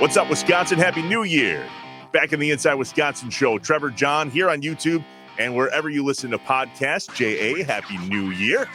What's up, Wisconsin? Happy New Year. Back in the Inside Wisconsin show. Trevor, John here on YouTube and wherever you listen to podcasts. J.A., Happy New Year.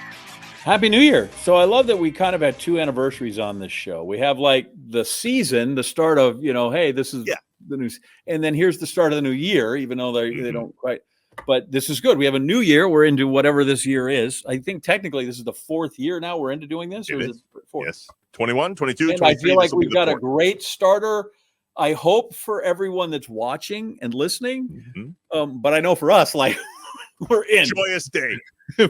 Happy New Year. So I love that we kind of had two anniversaries on this show. We have like the season, the start of, hey, this is the news. And then here's the start of the new year, even though they don't quite. But this is good. We have a new year. We're into whatever this year is. I think technically this is the fourth year now we're into doing this. It or is. Is it fourth? Yes. 21, 22, and 23. I feel like we've got a great starter. I hope for everyone that's watching and listening. But I know for us, like, we're in. Joyous day.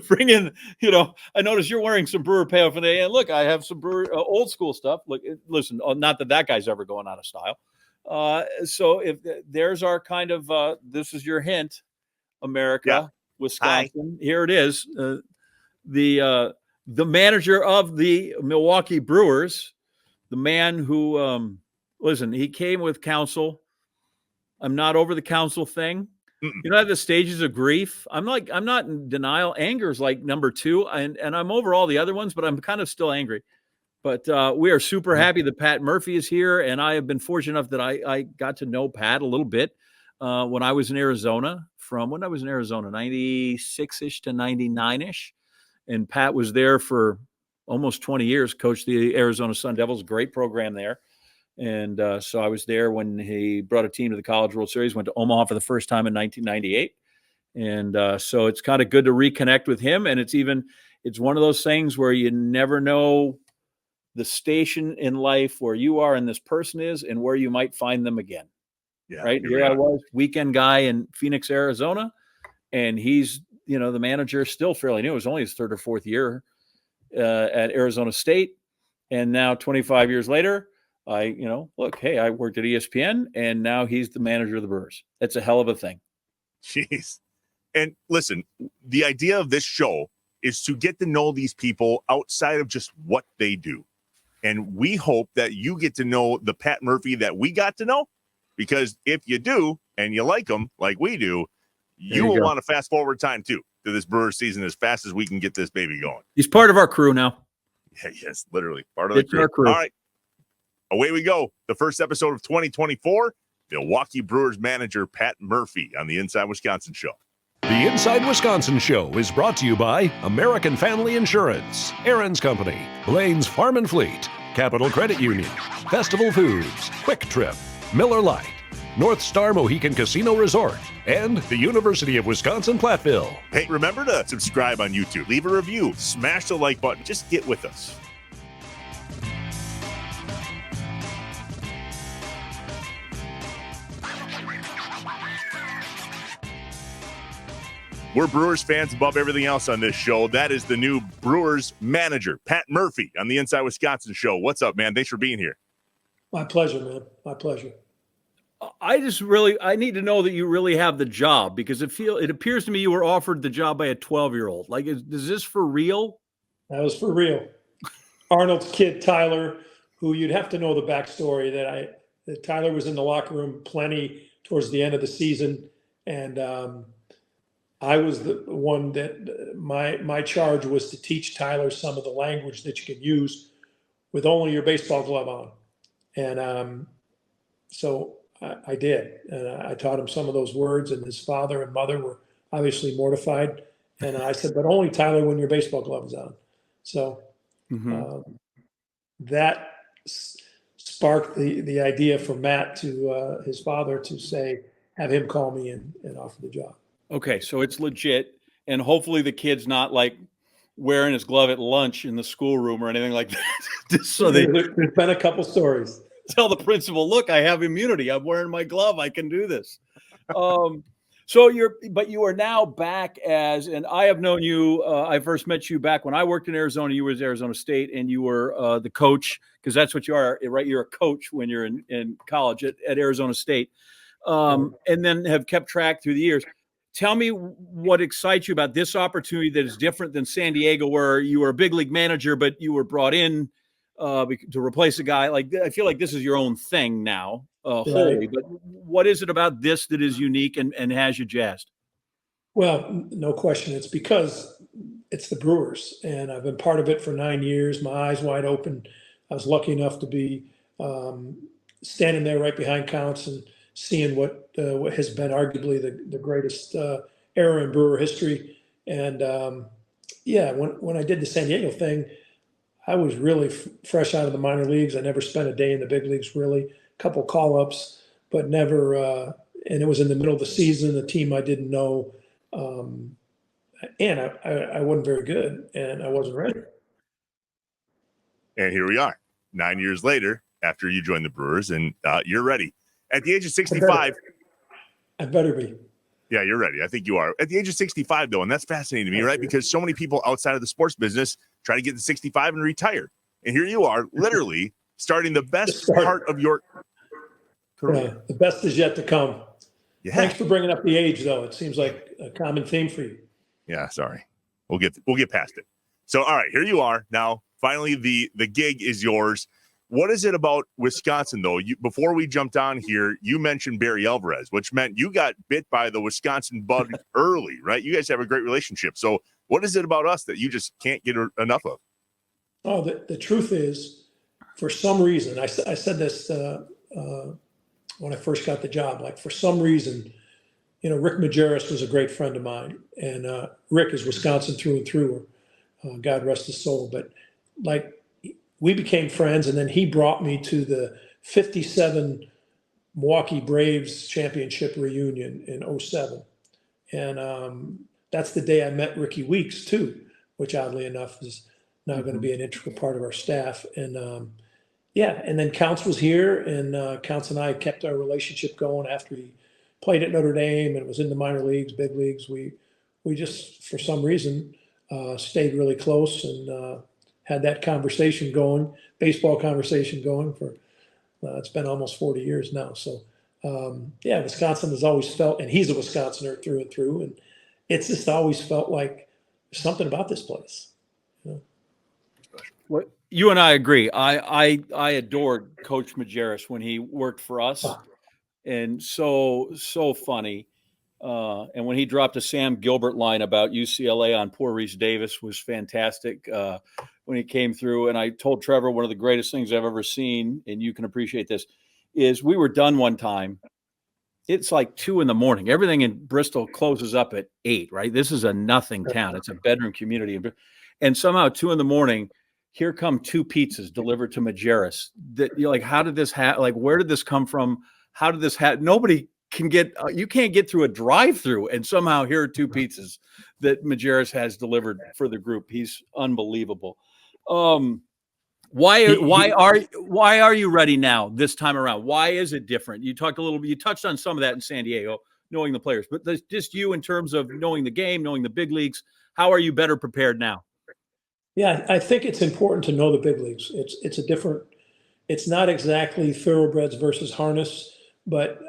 Bring in, I notice you're wearing some Brewer payoff today. And look, I have some Brewer old school stuff. Look, listen, not that guy's ever going out of style. So if there's our kind of, this is your hint, America, Wisconsin. Hi. Here it is. The manager of the Milwaukee Brewers, the man who, listen, he came with Counsell. I'm not over the Counsell thing. I have the stages of grief. I'm not in denial. Anger is like number 2, and I'm over all the other ones, but I'm kind of still angry. But we are super happy that Pat Murphy is here, and I have been fortunate enough that I got to know Pat a little bit when I was in Arizona. From when I was in Arizona, 96-ish to 99-ish, and Pat was there for almost 20 years, coached the Arizona Sun Devils, great program there. And so I was there when he brought a team to the College World Series, went to Omaha for the first time in 1998. And so it's kind of good to reconnect with him. And it's one of those things where you never know the station in life where you are and this person is and where you might find them again. Yeah, right. Here I was, weekend guy in Phoenix, Arizona. And he's, the manager, still fairly new. It was only his 3rd or 4th year at Arizona State. And now 25 years later, I worked at ESPN, and now he's the manager of the Brewers. That's a hell of a thing. Jeez. And listen, the idea of this show is to get to know these people outside of just what they do. And we hope that you get to know the Pat Murphy that we got to know, because if you do, and you like him like we do, you will want to fast forward time too to this Brewers season as fast as we can get this baby going. He's part of our crew now. Yeah, yes, literally part of the crew. Our crew. All right. Away we go. The first episode of 2024, Milwaukee Brewers manager Pat Murphy on the Inside Wisconsin show. The Inside Wisconsin show is brought to you by American Family Insurance, Aaron's Company, Blaine's Farm and Fleet, Capital Credit Union, Festival Foods, Quick Trip, Miller Lite, North Star Mohican Casino Resort, and the University of Wisconsin-Platteville. Hey, remember to subscribe on YouTube, leave a review, smash the like button, just get with us. We're Brewers fans above everything else on this show. That is the new Brewers manager, Pat Murphy, on the Inside Wisconsin show. What's up, man? Thanks for being here. My pleasure, man. My pleasure. I need to know that you really have the job, because it appears to me you were offered the job by a 12-year-old. Like, is this for real? That was for real. Arnold's kid, Tyler, who you'd have to know the backstory that Tyler was in the locker room plenty towards the end of the season. And, I was the one that my charge was to teach Tyler some of the language that you can use with only your baseball glove on. And so I did. And I taught him some of those words, and his father and mother were obviously mortified. And I said, but only Tyler when your baseball glove is on. So that sparked the idea for Matt to his father to have him call me and offer the job. Okay, so it's legit, and hopefully the kid's not like wearing his glove at lunch in the schoolroom or anything like that. So there's been a couple stories. Tell the principal, look, I have immunity. I'm wearing my glove. I can do this. So you are now back and I have known you. I first met you back when I worked in Arizona. You were at Arizona State, and you were the coach, because that's what you are, right? You're a coach when you're in college at Arizona State, and then have kept track through the years. Tell me what excites you about this opportunity that is different than San Diego, where you were a big league manager, but you were brought in to replace a guy. Like, I feel like this is your own thing now, wholly. But what is it about this that is unique and has you jazzed? Well, no question. It's because it's the Brewers, and I've been part of it for 9 years. My eyes wide open. I was lucky enough to be standing there right behind Counts and seeing what has been arguably the greatest era in Brewer history. And yeah, when I did the San Diego thing, I was really fresh out of the minor leagues. I never spent a day in the big leagues, really. A couple call-ups, but never. And it was in the middle of the season, a team I didn't know, and I wasn't very good, and I wasn't ready. And here we are, 9 years later, after you joined the Brewers, and you're ready. At the age of 65. I better be. Yeah, you're ready. I think you are. At the age of 65, though, and that's fascinating to me, right? Because so many people outside of the sports business try to get to 65 and retire. And here you are, literally starting the best part of your career. The best is yet to come. Yeah. Thanks for bringing up the age, though. It seems like a common theme for you. Yeah, sorry. We'll get past it. So, all right, here you are. Now, finally, the gig is yours. What is it about Wisconsin, though? Before we jumped on here, you mentioned Barry Alvarez, which meant you got bit by the Wisconsin bug early, right? You guys have a great relationship. So what is it about us that you just can't get enough of? Oh, the truth is, for some reason, I said this when I first got the job, like for some reason, Rick Majerus was a great friend of mine. And Rick is Wisconsin through and through, God rest his soul. But like, we became friends, and then he brought me to the 57 Milwaukee Braves championship reunion in 2007. And that's the day I met Ricky Weeks, too, which oddly enough is now going to be an integral part of our staff. And yeah, and then Counts was here, and Counts and I kept our relationship going after he played at Notre Dame and was in the minor leagues, big leagues. We just, for some reason, stayed really close and had that conversation going, baseball conversation going for, it's been almost 40 years now. So, yeah, Wisconsin has always felt, and he's a Wisconsinner through and through, and it's just always felt like there's something about this place. What you and I agree. I adored Coach Majerus when he worked for us, and so funny. And when he dropped a Sam Gilbert line about UCLA on poor Reese Davis was fantastic when he came through. And I told Trevor one of the greatest things I've ever seen, and you can appreciate this, is we were done one time. It's like 2 a.m. Everything in Bristol closes up at 8, right? This is a nothing town. It's a bedroom community. And somehow 2 a.m, here come 2 pizzas delivered to Majerus. That you're like, how did this happen? Like, where did this come from? How did this happen? Nobody can get, you can't get through a drive-through, and somehow here are 2 pizzas that Majerus has delivered for the group. He's unbelievable. Why are you ready now this time around? Why is it different? You touched on some of that in San Diego, knowing the players, but just you in terms of knowing the game, knowing the big leagues. How are you better prepared now? Yeah, I think it's important to know the big leagues. It's a different, it's not exactly thoroughbreds versus harness, but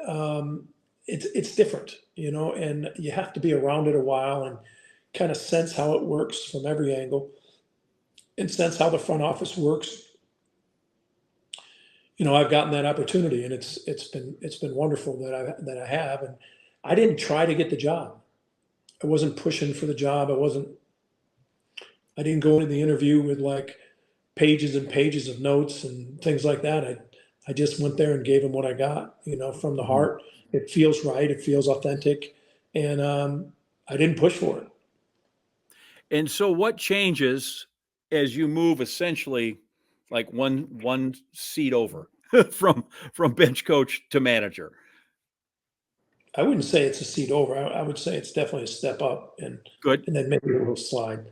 it's different, and you have to be around it a while and kind of sense how it works from every angle and sense how the front office works. I've gotten that opportunity, and it's been wonderful that I have. And I didn't try to get the job. I wasn't pushing for the job. I didn't go into the interview with like pages and pages of notes and things like that. I just went there and gave him what I got, from the heart. It feels right. It feels authentic. And I didn't push for it. And so what changes as you move essentially like one seat over from bench coach to manager? I wouldn't say it's a seat over. I would say it's definitely a step up, and good. And then maybe a little slide.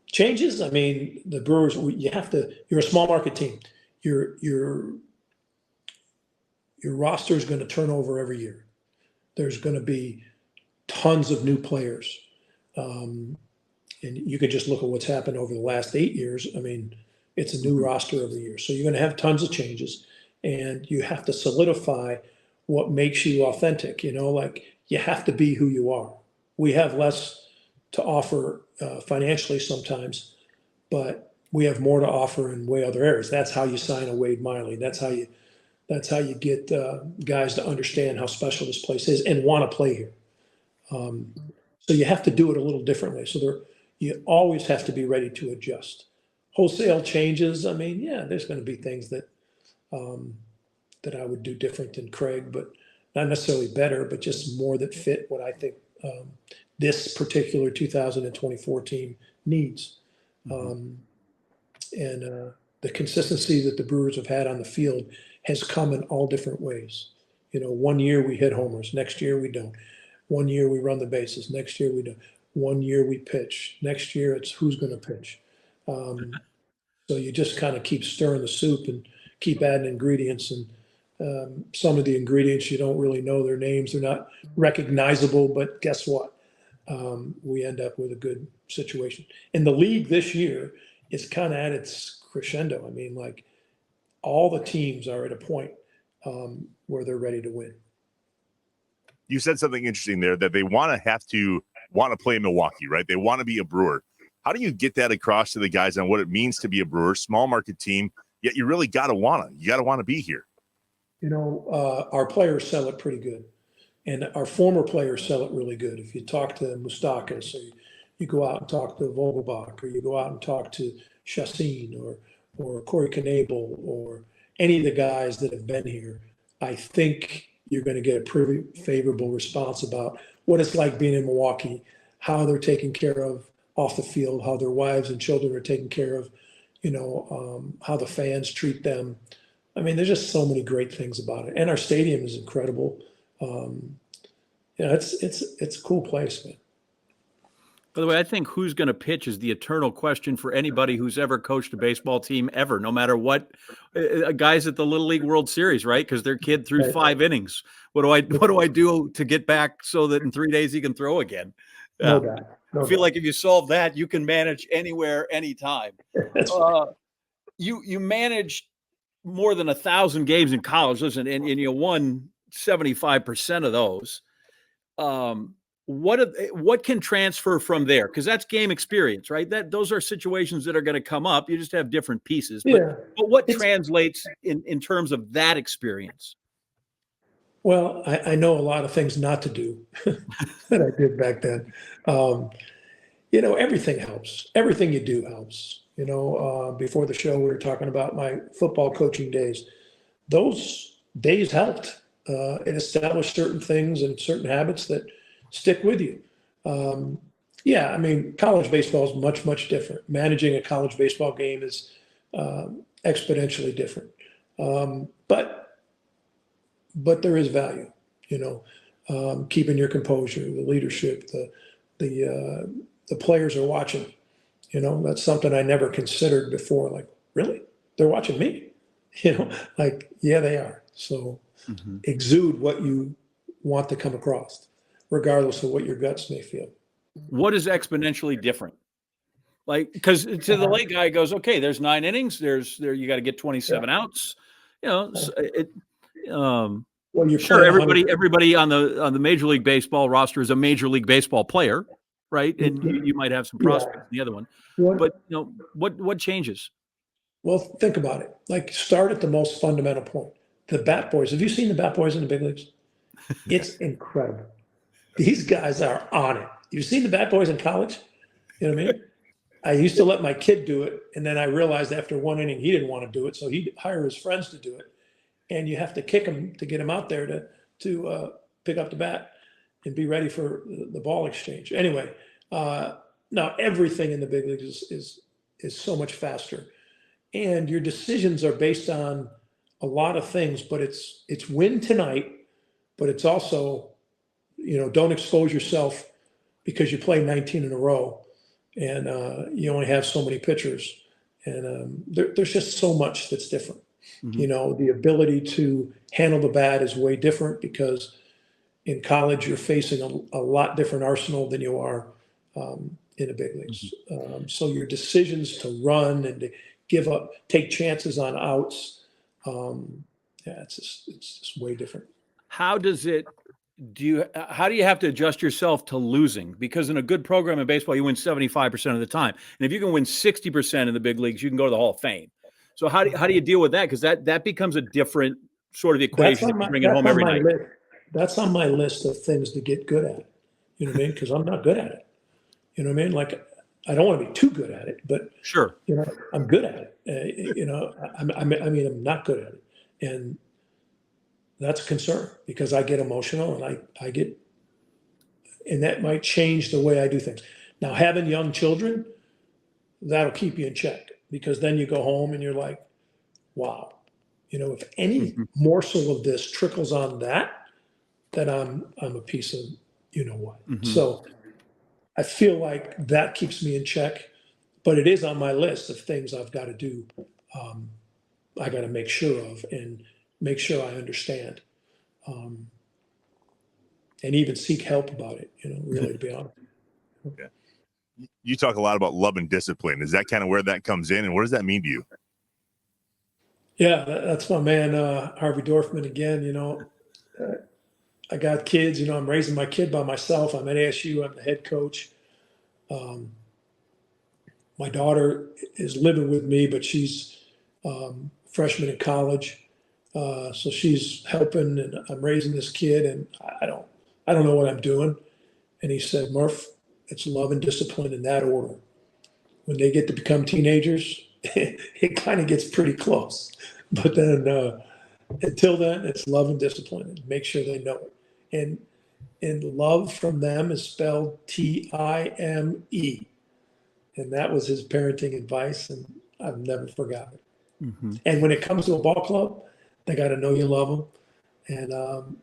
Changes. I mean, the Brewers, you're a small market team. Your roster is going to turn over every year. There's going to be tons of new players. And you could just look at what's happened over the last 8 years. I mean, it's a new roster every year. So you're going to have tons of changes, and you have to solidify what makes you authentic. Like you have to be who you are. We have less to offer financially sometimes, but we have more to offer in way other areas. That's how you sign a Wade Miley. That's how you get guys to understand how special this place is and want to play here. So you have to do it a little differently. So you always have to be ready to adjust. Wholesale changes. I mean, yeah, there's going to be things that that I would do different than Craig, but not necessarily better, but just more that fit what I think this particular 2024 team needs. And the consistency that the Brewers have had on the field has come in all different ways. You know, one year we hit homers, next year we don't. One year we run the bases, next year we don't. One year we pitch, next year it's who's going to pitch. So you just kind of keep stirring the soup and keep adding ingredients. And some of the ingredients, you don't really know their names. They're not recognizable, but guess what? We end up with a good situation. And the league this year is kind of at its crescendo. I mean, like all the teams are at a point where they're ready to win. You said something interesting there that they want to play in Milwaukee, right? They want to be a Brewer. How do you get that across to the guys on what it means to be a Brewer, small market team, yet you really got to want to be here? You know, our players sell it pretty good. And our former players sell it really good. If you talk to Moustakas, or you go out and talk to Vogelbach, or you go out and talk to Chassin or Corey Knebel, or any of the guys that have been here, I think you're going to get a pretty favorable response about what it's like being in Milwaukee, how they're taken care of off the field, how their wives and children are taken care of, you know, how the fans treat them. I mean, there's just so many great things about it. And our stadium is incredible. You know, it's a cool place, man. By the way, I think who's going to pitch is the eternal question for anybody who's ever coached a baseball team ever, no matter what. Guys at the Little League World Series, right? Because their kid threw 5 innings. What do I do to get back so that in 3 days he can throw again? No doubt. I feel like if you solve that, you can manage anywhere, anytime. That's right. You managed more than 1,000 games in college, listen, and you won 75% of those. What can transfer from there? Because that's game experience, right? Those are situations that are going to come up. You just have different pieces. But what translates in terms of that experience? Well, I know a lot of things not to do that I did back then. You know, everything helps. Everything you do helps. You know, before the show, we were talking about my football coaching days. Those days helped. It established certain things and certain habits that stick with you. Yeah, I mean, college baseball is much, much different. Managing a college baseball game is exponentially different. But there is value, you know, keeping your composure, the leadership, the players are watching. You know, that's something I never considered before. Like, really? They're watching me? You know, like, yeah, they are. So exude what you want to come across, regardless of what your guts may feel. What is exponentially different? Like, because to the late guy goes, okay, there's 9 innings. You got to get 27 outs. You know, Well, you're sure. Everybody on the Major League Baseball roster is a Major League Baseball player, right? And you might have some prospects in the other one. But you know, what changes? Well, think about it. Like, start at the most fundamental point. The Bat Boys. Have you seen the Bat Boys in the big leagues? It's incredible. These guys are on it. You've seen the Bat Boys in college? You know what I mean? I used to let my kid do it, and then I realized after 1 inning he didn't want to do it, so he'd hire his friends to do it. And you have to kick him to get him out there to pick up the bat and be ready for the ball exchange. Anyway, now everything in the big leagues is so much faster, and your decisions are based on a lot of things. But it's win tonight, but it's also, you know, don't expose yourself because you play 19 in a row, and you only have so many pitchers, and there's just so much that's different. You know, the ability to handle the bat is way different because in college you're facing a lot different arsenal than you are in the big leagues. So your decisions to run and to give up, take chances on outs, it's just way different. How do you have to adjust yourself to losing? Because in a good program in baseball, you win 75% of the time. And if you can win 60% in the big leagues, you can go to the Hall of Fame. So how do you deal with that? Because that becomes a different sort of equation if you bring it home every night. That's on my list of things to get good at. You know what I mean? Because I'm not good at it. You know what I mean? Like, I don't want to be too good at it, but sure, you know, I'm good at it. You know, I'm not good at it. And that's a concern because I get emotional and I get, and that might change the way I do things. Now, having young children, that'll keep you in check because then you go home and you're like, wow, if any morsel of this trickles on that, then I'm a piece of what. So I feel like that keeps me in check, but it is on my list of things I've got to do. I got to make sure of and make sure I understand, and even seek help about it. Really, to be honest. Yeah. You talk a lot about love and discipline. Is that kind of where that comes in, and what does that mean to you? Yeah, that's my man, Harvey Dorfman again. I got kids. I'm raising my kid by myself. I'm at ASU. I'm the head coach. My daughter is living with me, but she's freshman in college, so she's helping, and I'm raising this kid, and I don't know what I'm doing. And he said, Murph, it's love and discipline in that order. When they get to become teenagers, it kind of gets pretty close. But then until then, it's love and discipline, and make sure they know it. And love from them is spelled Time. And that was his parenting advice, and I've never forgotten it. And when it comes to a ball club, they got to know you love them, and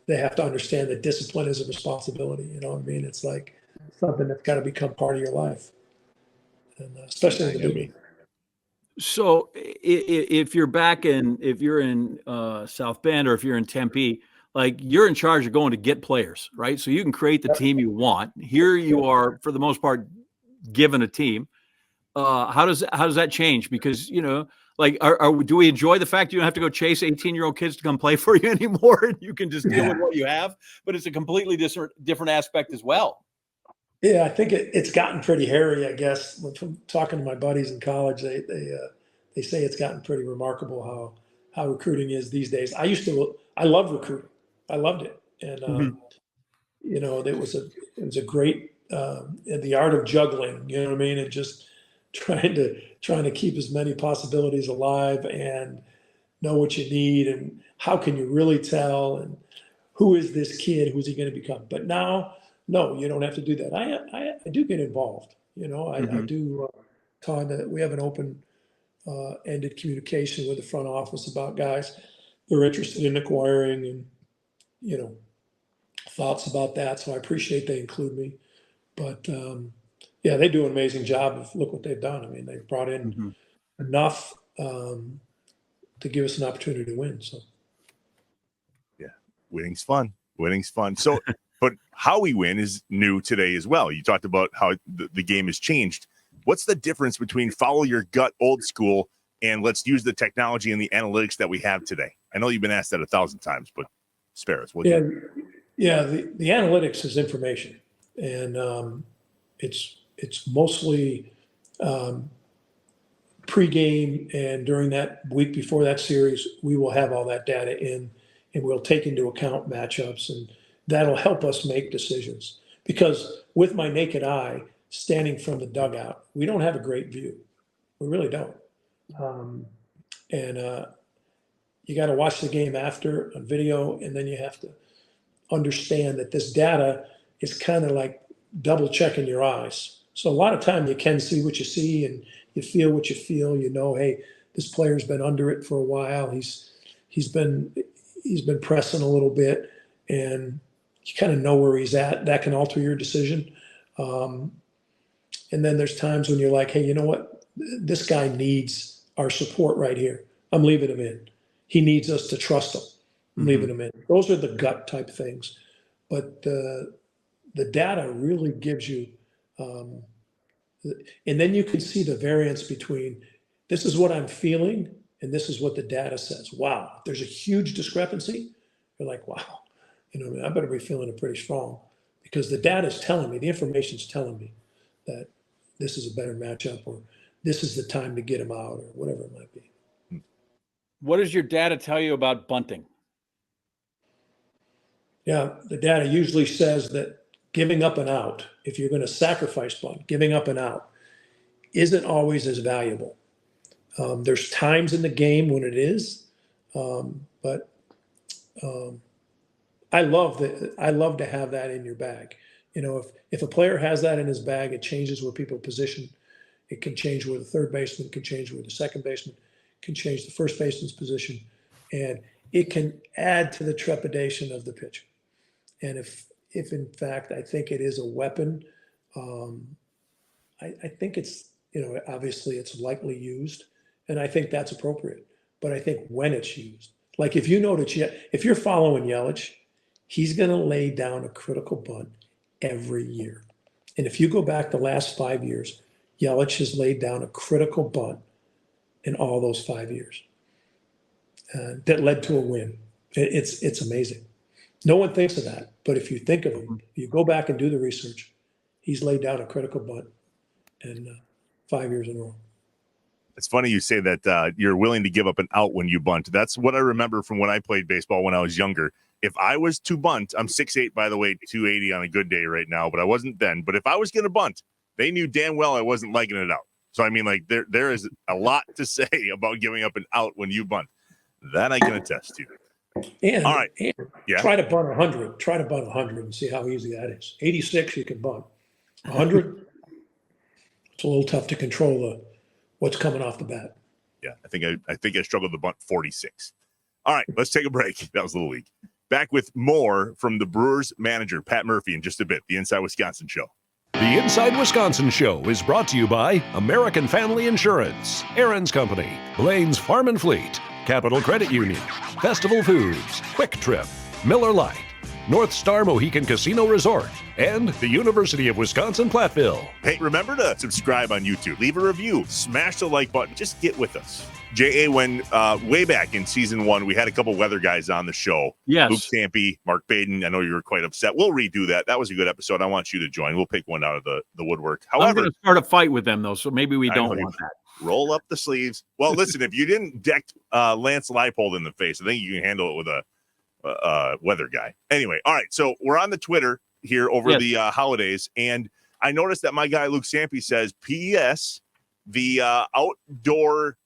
they have to understand that discipline is a responsibility. You know what I mean? It's like something that's got to become part of your life, and especially in the beginning. So if you're in South Bend or if you're in Tempe, like you're in charge of going to get players, right? So you can create the team you want. Here you are, for the most part, given a team. How does that change? Because do we enjoy the fact you don't have to go chase 18-year-old kids to come play for you anymore, and you can just deal with what you have? But it's a completely different aspect as well. Yeah, I think it's gotten pretty hairy, I guess. From talking to my buddies in college, they say it's gotten pretty remarkable how recruiting is these days. I loved recruiting. I loved it. And, it was a great, the art of juggling, you know what I mean? And just trying to keep as many possibilities alive and know what you need and how can you really tell and who is this kid? Who's he going to become? But now, no, you don't have to do that. I do get involved. I do talk that we have an open ended communication with the front office about guys they're interested in acquiring and, thoughts about that. So I appreciate they include me. But yeah, they do an amazing job of look what they've done. I mean, they've brought in enough to give us an opportunity to win. So yeah, winning's fun. So but how we win is new today as well. You talked about how the game has changed. What's the difference between follow your gut old school and let's use the technology and the analytics that we have today? I know you've been asked that 1,000 times, but spare us. Yeah, the analytics is information, and it's mostly pregame and during that week before that series, we will have all that data in, and we'll take into account matchups, and that'll help us make decisions. Because with my naked eye, standing from the dugout, we don't have a great view. We really don't. And you got to watch the game after on video, and then you have to understand that this data is kind of like double checking your eyes. So a lot of time you can see what you see and you feel what you feel. Hey, this player's been under it for a while. He's been pressing a little bit, and you kind of know where he's at. That can alter your decision. And then there's times when you're like, hey, you know what? This guy needs our support right here. I'm leaving him in. He needs us to trust him. I'm leaving him in. Those are the gut type things. But the data really gives you, and then you can see the variance between this is what I'm feeling and this is what the data says. Wow, there's a huge discrepancy. You're like, wow, I better be feeling it pretty strong because the data is telling me, the information is telling me that this is a better matchup or this is the time to get him out or whatever it might be. What does your data tell you about bunting? Yeah, the data usually says that giving up an out, if you're going to sacrifice bunt, giving up an out isn't always as valuable. There's times in the game when it is, But I love to have that in your bag. You know, if a player has that in his bag, it changes where people position. It can change where the third baseman can change where the second baseman can change the first baseman's position, and it can add to the trepidation of the pitcher. And if in fact I think it is a weapon, I think it's, you know, obviously it's lightly used, and I think that's appropriate. But I think when it's used, like if you know that if you're following Yelich, he's going to lay down a critical bunt every year. And if you go back the last 5 years, Yelich has laid down a critical bunt in all those 5 years that led to a win. It's amazing. No one thinks of that, but if you think of him, you go back and do the research, he's laid down a critical bunt in 5 years in a row. It's funny you say that you're willing to give up an out when you bunt. That's what I remember from when I played baseball when I was younger. If I was to bunt, I'm 6'8", by the way, 280 on a good day right now, but I wasn't then. But if I was going to bunt, they knew damn well I wasn't legging it out. So, I mean, like, there is a lot to say about giving up an out when you bunt. That I can attest to. And, all right. And yeah. Try to bunt 100. Try to bunt 100 and see how easy that is. 86, you can bunt. 100, it's a little tough to control what's coming off the bat. Yeah, I think I struggled to bunt 46. All right, let's take a break. That was Little League. Back with more from the Brewers manager, Pat Murphy, in just a bit. The Inside Wisconsin Show. The Inside Wisconsin Show is brought to you by American Family Insurance, Aaron's Company, Blaine's Farm and Fleet, Capital Credit Union, Festival Foods, Quick Trip, Miller Lite, North Star Mohican Casino Resort, and the University of Wisconsin-Platteville. Hey, remember to subscribe on YouTube. Leave a review. Smash the like button. Just get with us. J.A., when way back in season 1, we had a couple weather guys on the show. Yes. Luke Stampy, Mark Baden. I know you were quite upset. We'll redo that. That was a good episode. I want you to join. We'll pick one out of the woodwork. However, I'm going to start a fight with them, though, so maybe we don't want that. Roll up the sleeves. Well, listen, if you didn't deck Lance Leipold in the face, I think you can handle it with a weather guy. Anyway, all right, so we're on the Twitter here over the holidays, and I noticed that my guy Luke Stampy says, P.S., the outdoor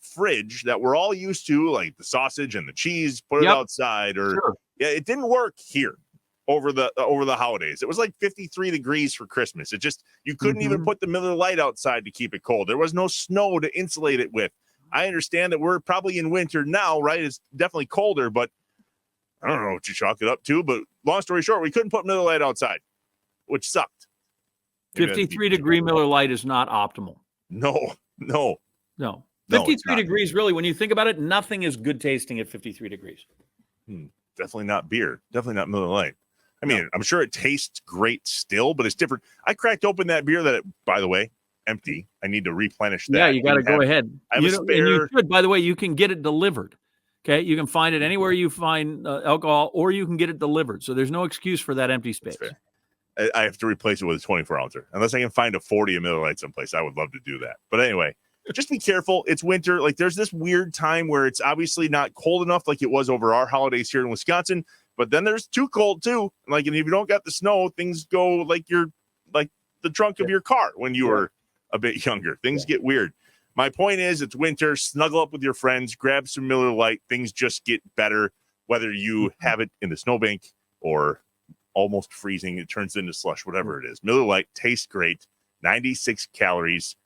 fridge that we're all used to, like the sausage and the cheese, put it outside, or it didn't work here over the holidays. It was like 53 degrees for Christmas. It just, you couldn't even put the Miller Lite outside to keep it cold. There was no snow to insulate it with. I understand that we're probably in winter now, right? It's definitely colder, but I don't know what you chalk it up to, but long story short, we couldn't put Miller Lite outside, which sucked. 53-degree Miller Lite is not optimal. No. 53 degrees, really, when you think about it, nothing is good tasting at 53 degrees. Definitely not beer. Definitely not Miller Lite. I mean, I'm sure it tastes great still, but it's different. I cracked open that beer that, by the way, empty. I need to replenish that. Yeah, you got to go ahead. I have a spare. And you should, by the way, you can get it delivered. Okay, you can find it anywhere you find alcohol, or you can get it delivered. So there's no excuse for that empty space. I have to replace it with a 24-ouncer. Unless I can find a 40 of Miller Lite someplace, I would love to do that. But anyway, just be careful. It's winter. Like, there's this weird time where it's obviously not cold enough like it was over our holidays here in Wisconsin, but then there's too cold too. Like, and if you don't got the snow, things go like the trunk of your car when you were a bit younger. Things get weird. My point is, it's winter. Snuggle up with your friends. Grab some Miller Lite. Things just get better, whether you have it in the snowbank or almost freezing. It turns into slush, whatever it is. Miller Lite tastes great. 96 calories.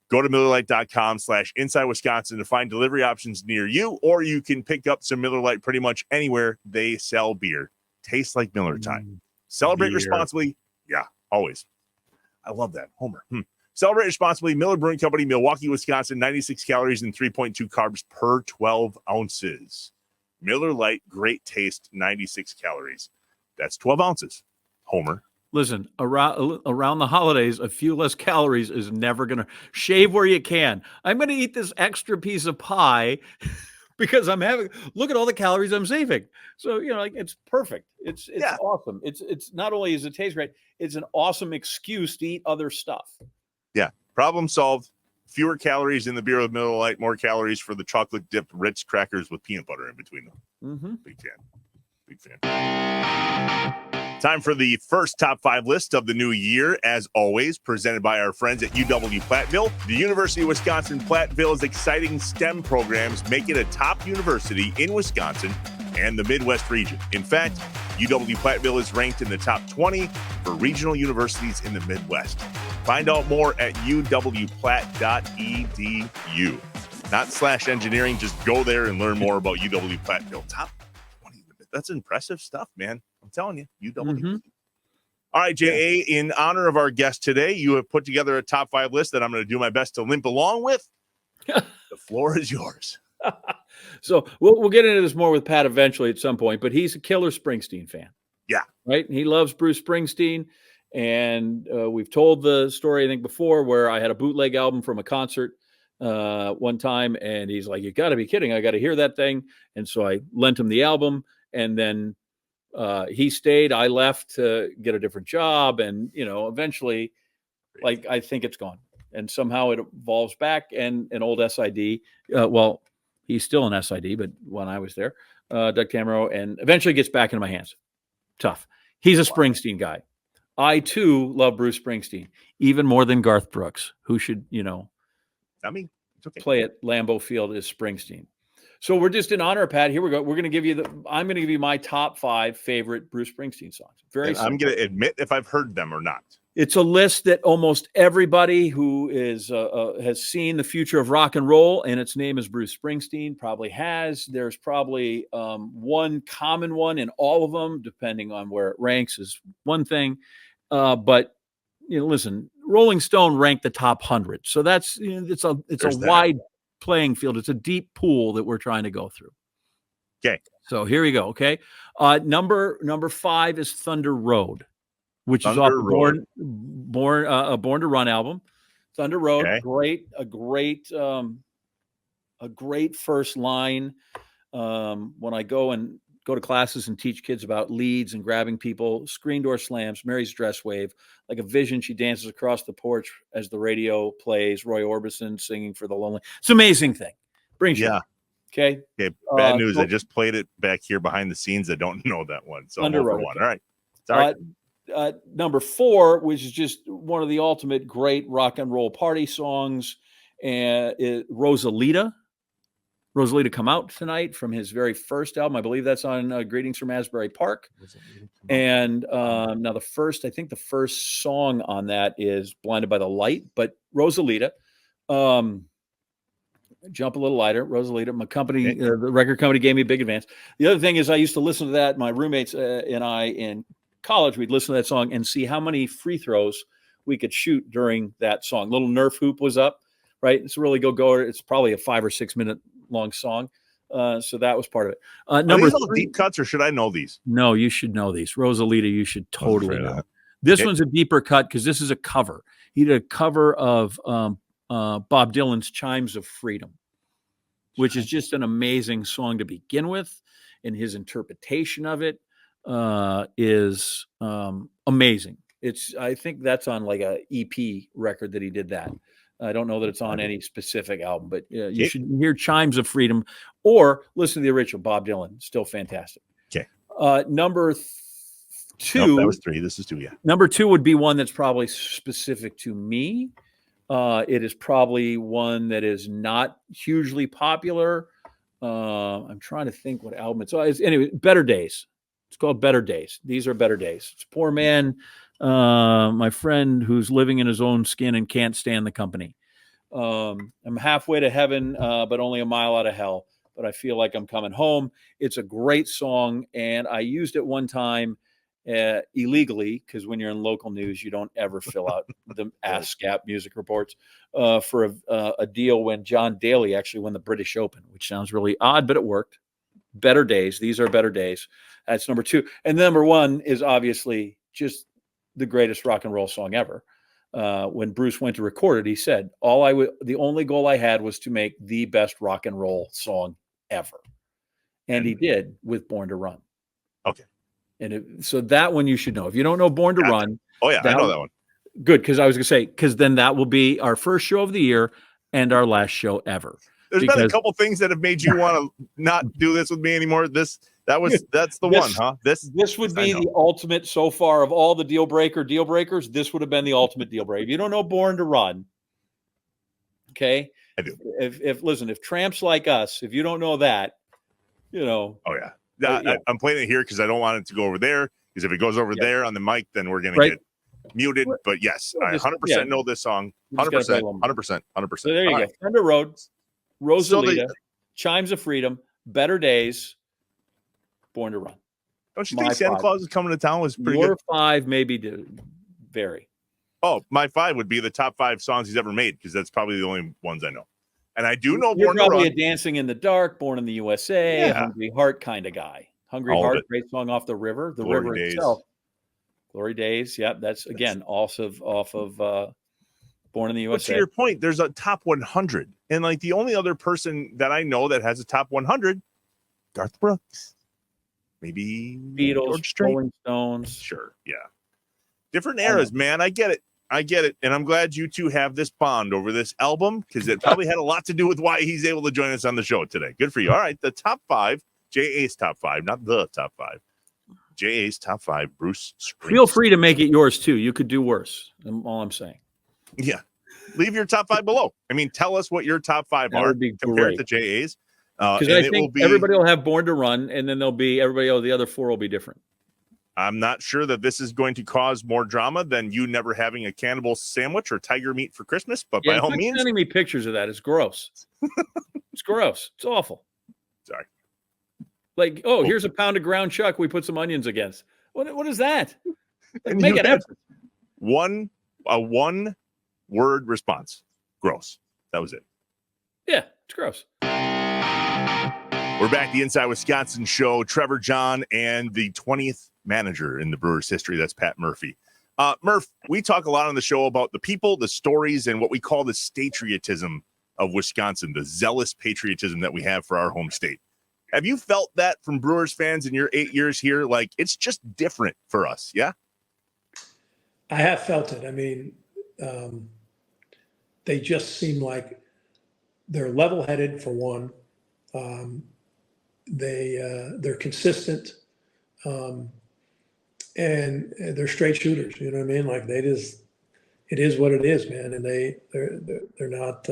Go to MillerLite.com/Inside Wisconsin to find delivery options near you, or you can pick up some Miller Lite pretty much anywhere they sell beer. Tastes like Miller time. Celebrate responsibly. Yeah, always. I love that. Homer. Celebrate responsibly. Miller Brewing Company, Milwaukee, Wisconsin. 96 calories and 3.2 carbs per 12 ounces. Miller Lite, great taste, 96 calories. That's 12 ounces. Homer. Listen, around the holidays, a few less calories is never going to shave where you can. I'm going to eat this extra piece of pie because look at all the calories I'm saving. So, like, it's perfect. It's awesome. It's not only does it taste great, it's an awesome excuse to eat other stuff. Yeah. Problem solved. Fewer calories in the beer with Miller Lite, more calories for the chocolate dipped Ritz crackers with peanut butter in between them. Big fan. Big fan. Time for the first top 5 list of the new year, as always, presented by our friends at UW-Platteville. The University of Wisconsin-Platteville's exciting STEM programs make it a top university in Wisconsin and the Midwest region. In fact, UW-Platteville is ranked in the top 20 for regional universities in the Midwest. Find out more at uwplatt.edu. Not /engineering, just go there and learn more about UW-Platteville. Top 20. That's impressive stuff, man. I'm telling you, UW. Mm-hmm. All right, J.A., in honor of our guest today, you have put together a top 5 list that I'm going to do my best to limp along with. The floor is yours. So we'll get into this more with Pat eventually at some point, but he's a killer Springsteen fan. Yeah. Right? He loves Bruce Springsteen. And we've told the story, I think, before, where I had a bootleg album from a concert one time, and he's like, "You got to be kidding. I got to hear that thing." And so I lent him the album, and then he stayed. I left to get a different job. And, eventually, like, I think it's gone. And somehow it evolves back, and an old SID, he's still an SID, but when I was there, Doug Tamaro, and eventually gets back into my hands. Tough. He's a Springsteen guy. I, too, love Bruce Springsteen, even more than Garth Brooks, who should, it's okay. Play at Lambeau Field as Springsteen. So we're just in honor of Pat. Here we go. I'm going to give you my top 5 favorite Bruce Springsteen songs. I'm going to admit if I've heard them or not. It's a list that almost everybody who has seen the future of rock and roll, and its name is Bruce Springsteen, probably has. There's probably one common one in all of them, depending on where it ranks, is one thing. But listen, Rolling Stone ranked the top 100, so that's it's a wide playing field. It's a deep pool that we're trying to go through. Okay, so here we go. Okay, number 5 is Thunder Road, which is off the Born to Run album. Thunder Road, okay. a great first line. When I go to classes and teach kids about leads and grabbing people, screen door slams, Mary's dress wave, like a vision, she dances across the porch as the radio plays, Roy Orbison singing For the Lonely. It's an amazing thing. Brings you. Okay. Bad news. I just played it back here behind the scenes. I don't know that one. So Thunder Road. All right. Sorry. Number 4, which is just one of the ultimate great rock and roll party songs, and Rosalita. Rosalita come out tonight from his very first album. I believe that's on Greetings from Asbury Park. And now the first song on that is Blinded by the Light, but Rosalita, jump a little lighter. Rosalita, my company, the record company gave me a big advance. The other thing is I used to listen to that. My roommates and I in college, we'd listen to that song and see how many free throws we could shoot during that song. Little Nerf hoop was up, right? It's a really go-goer. It's probably a 5 or 6 minute long song. So that was part of it. Number 3, deep cuts, or should I know these? No, you should know these. Rosalita, you should totally know. This one's a deeper cut because this is a cover. He did a cover of Bob Dylan's Chimes of Freedom, which is just an amazing song to begin with. And his interpretation of it is amazing. I think that's on like a EP record that he did that. I don't know that it's on any specific album, but you should hear Chimes of Freedom or listen to the original Bob Dylan. Still fantastic. Okay. Number 2. Nope, that was 3. This is 2. Yeah. Number 2 would be one that's probably specific to me. It is probably one that is not hugely popular. I'm trying to think what album it's on. Anyway, Better Days. It's called Better Days. These are better days. It's a poor man, my friend who's living in his own skin and can't stand the company. I'm halfway to heaven, but only a mile out of hell. But I feel like I'm coming home. It's a great song, and I used it one time illegally, because when you're in local news, you don't ever fill out the ASCAP music reports for a deal when John Daly actually won the British Open, which sounds really odd, but it worked. Better Days. These are Better Days. That's number 2. And number 1 is obviously just the greatest rock and roll song ever. When Bruce went to record it, he said, the only goal I had was to make the best rock and roll song ever. And he did with Born to Run. Okay. And so that one you should know. If you don't know Born to Run. Oh, yeah, I know that one. Good, because I was going to say, because then that will be our first show of the year and our last show ever. There's been a couple things that have made you want to not do this with me anymore. That's the one, huh? This would be the ultimate so far of all the deal breakers. This would have been the ultimate deal breaker. If you don't know Born to Run, okay. I do. If tramps like us, if you don't know that, Oh yeah. I'm playing it here because I don't want it to go over there. Because if it goes over there on the mic, then we're gonna get muted. But yes, I 100% know this song. 100%. 100%. So there you go. Thunder Road, Rosalita, Chimes of Freedom, Better Days, Born to Run. Don't you think Santa Claus is Coming to Town was pretty good? Your 5 maybe vary. Oh, my 5 would be the top 5 songs he's ever made because that's probably the only ones I know. And I do know You're Born to Run. Probably a Dancing in the Dark, Born in the USA, Hungry Heart kind of guy. Hungry Heart, great song off the river. The Glory river Days. itself. Glory Days. Yep. That's again also off of Born in the USA. But to your point, there's a top 100. And like the only other person that I know that has a top 100, Garth Brooks. Maybe Beatles, Rolling Stones. Sure. Yeah. Different eras, man. I get it. And I'm glad you two have this bond over this album because it probably had a lot to do with why he's able to join us on the show today. Good for you. All right. The top 5, JA's top 5, not the top 5. JA's top 5, Bruce Springsteen. Feel free to make it yours too. You could do worse. All I'm saying. Yeah. Leave your top 5 below. I mean, tell us what your top 5 are compared to JA's. Because I think everybody will have Born to Run, and then the other 4 will be different. I'm not sure that this is going to cause more drama than you never having a cannibal sandwich or tiger meat for Christmas. But by all means, sending me pictures of that is gross. It's gross. It's awful. Sorry. Like, here's a pound of ground chuck. We put some onions against. What is that? Like, make it effort. One word response. Gross. That was it. Yeah, it's gross. We're back, the Inside Wisconsin show. Trevor, John, and the 20th manager in the Brewers history. That's Pat Murphy. Murph, we talk a lot on the show about the people, the stories, and what we call the statriotism of Wisconsin, the zealous patriotism that we have for our home state. Have you felt that from Brewers fans in your 8 years here? Like, it's just different for us, yeah? I have felt it. I mean, they just seem like they're level-headed, for one. They're consistent, and they're straight shooters. You know what I mean? Like it is what it is, man. And they're not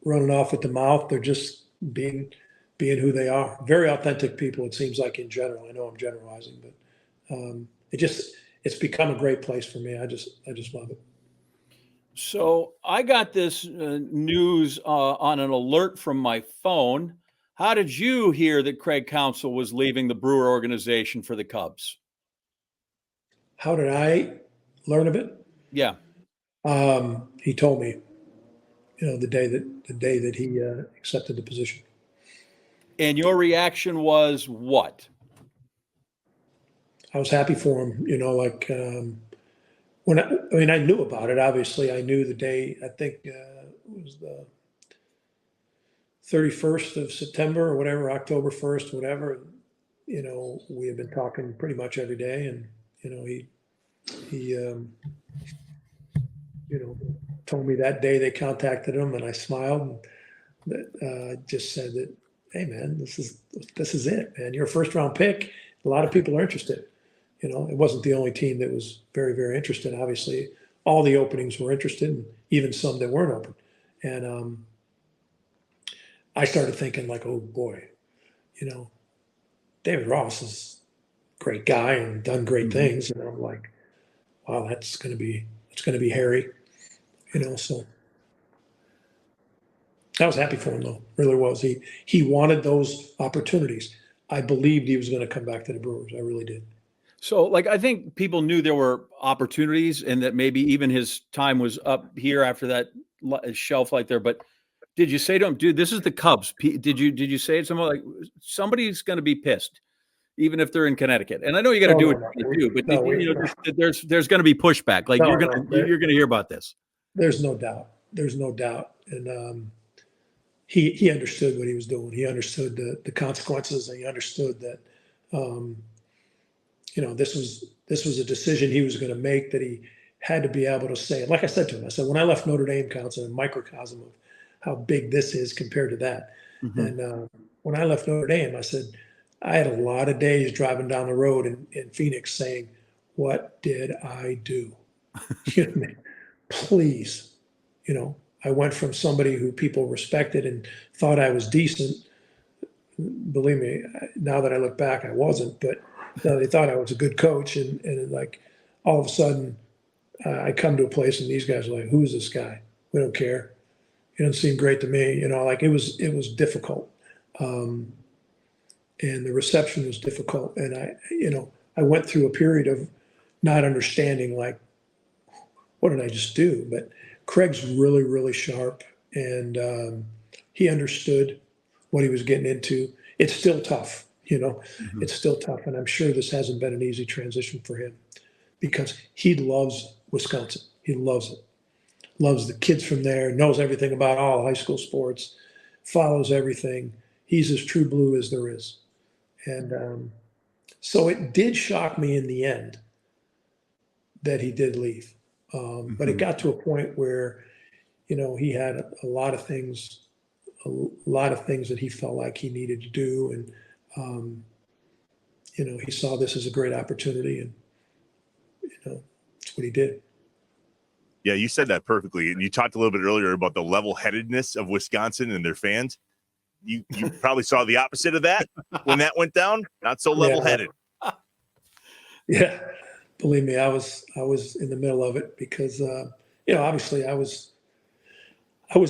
running off at the mouth. They're just being who they are. Very authentic people. It seems like in general. I know I'm generalizing, but it's become a great place for me. I just love it. So I got this news on an alert from my phone. How did you hear that Craig Counsell was leaving the Brewer organization for the Cubs? How did I learn of it? Yeah. He told me, the day that he accepted the position. And your reaction was what? I was happy for him, I knew about it. Obviously, I knew the day. I think it was the 31st of September or whatever, October 1st, whatever. We had been talking pretty much every day, and he told me that day they contacted him, and I smiled and just said that, hey man, this is it, man. You're a first-round pick. A lot of people are interested. It wasn't the only team that was very, very interested. Obviously, all the openings were interested, and even some that weren't open. And I started thinking like, oh boy, David Ross is a great guy and done great things. And I'm like, wow, that's going to be hairy, so I was happy for him though. Really was. He wanted those opportunities. I believed he was going to come back to the Brewers. I really did. So, I think people knew there were opportunities and that maybe even his time was up here after that shelf like there. But did you say to him, dude, this is the Cubs? Did you say it somewhere like somebody's going to be pissed, even if they're in Connecticut? And I know you got to do what you do, but there's going to be pushback. Like you're going to hear about this. There's no doubt. And he understood what he was doing. He understood the consequences, and he understood that. This was a decision he was going to make that he had to be able to say. Like I said to him, I said, when I left Notre Dame, Counsell, a microcosm how big this is compared to that. Mm-hmm. And when I left Notre Dame, I said, I had a lot of days driving down the road in Phoenix saying, what did I do? You know what I mean? Please, I went from somebody who people respected and thought I was decent. Believe me, now that I look back, I wasn't, but they thought I was a good coach. And like all of a sudden, I come to a place and these guys are like, who's this guy? We don't care. It doesn't seem great to me. Like it was difficult. And the reception was difficult. And I went through a period of not understanding, like, what did I just do? But Craig's really, really sharp, and he understood what he was getting into. It's still tough, Mm-hmm. It's still tough. And I'm sure this hasn't been an easy transition for him because he loves Wisconsin. He loves it. Loves the kids from there, knows everything about all high school sports, follows everything. He's as true blue as there is. And so it did shock me in the end that he did leave. But it got to a point where, he had a lot of things that he felt like he needed to do. And, he saw this as a great opportunity, and, that's what he did. Yeah, you said that perfectly. And you talked a little bit earlier about the level-headedness of Wisconsin and their fans. You probably saw the opposite of that when that went down. Not so level-headed. Yeah. Believe me, I was in the middle of it because, obviously I was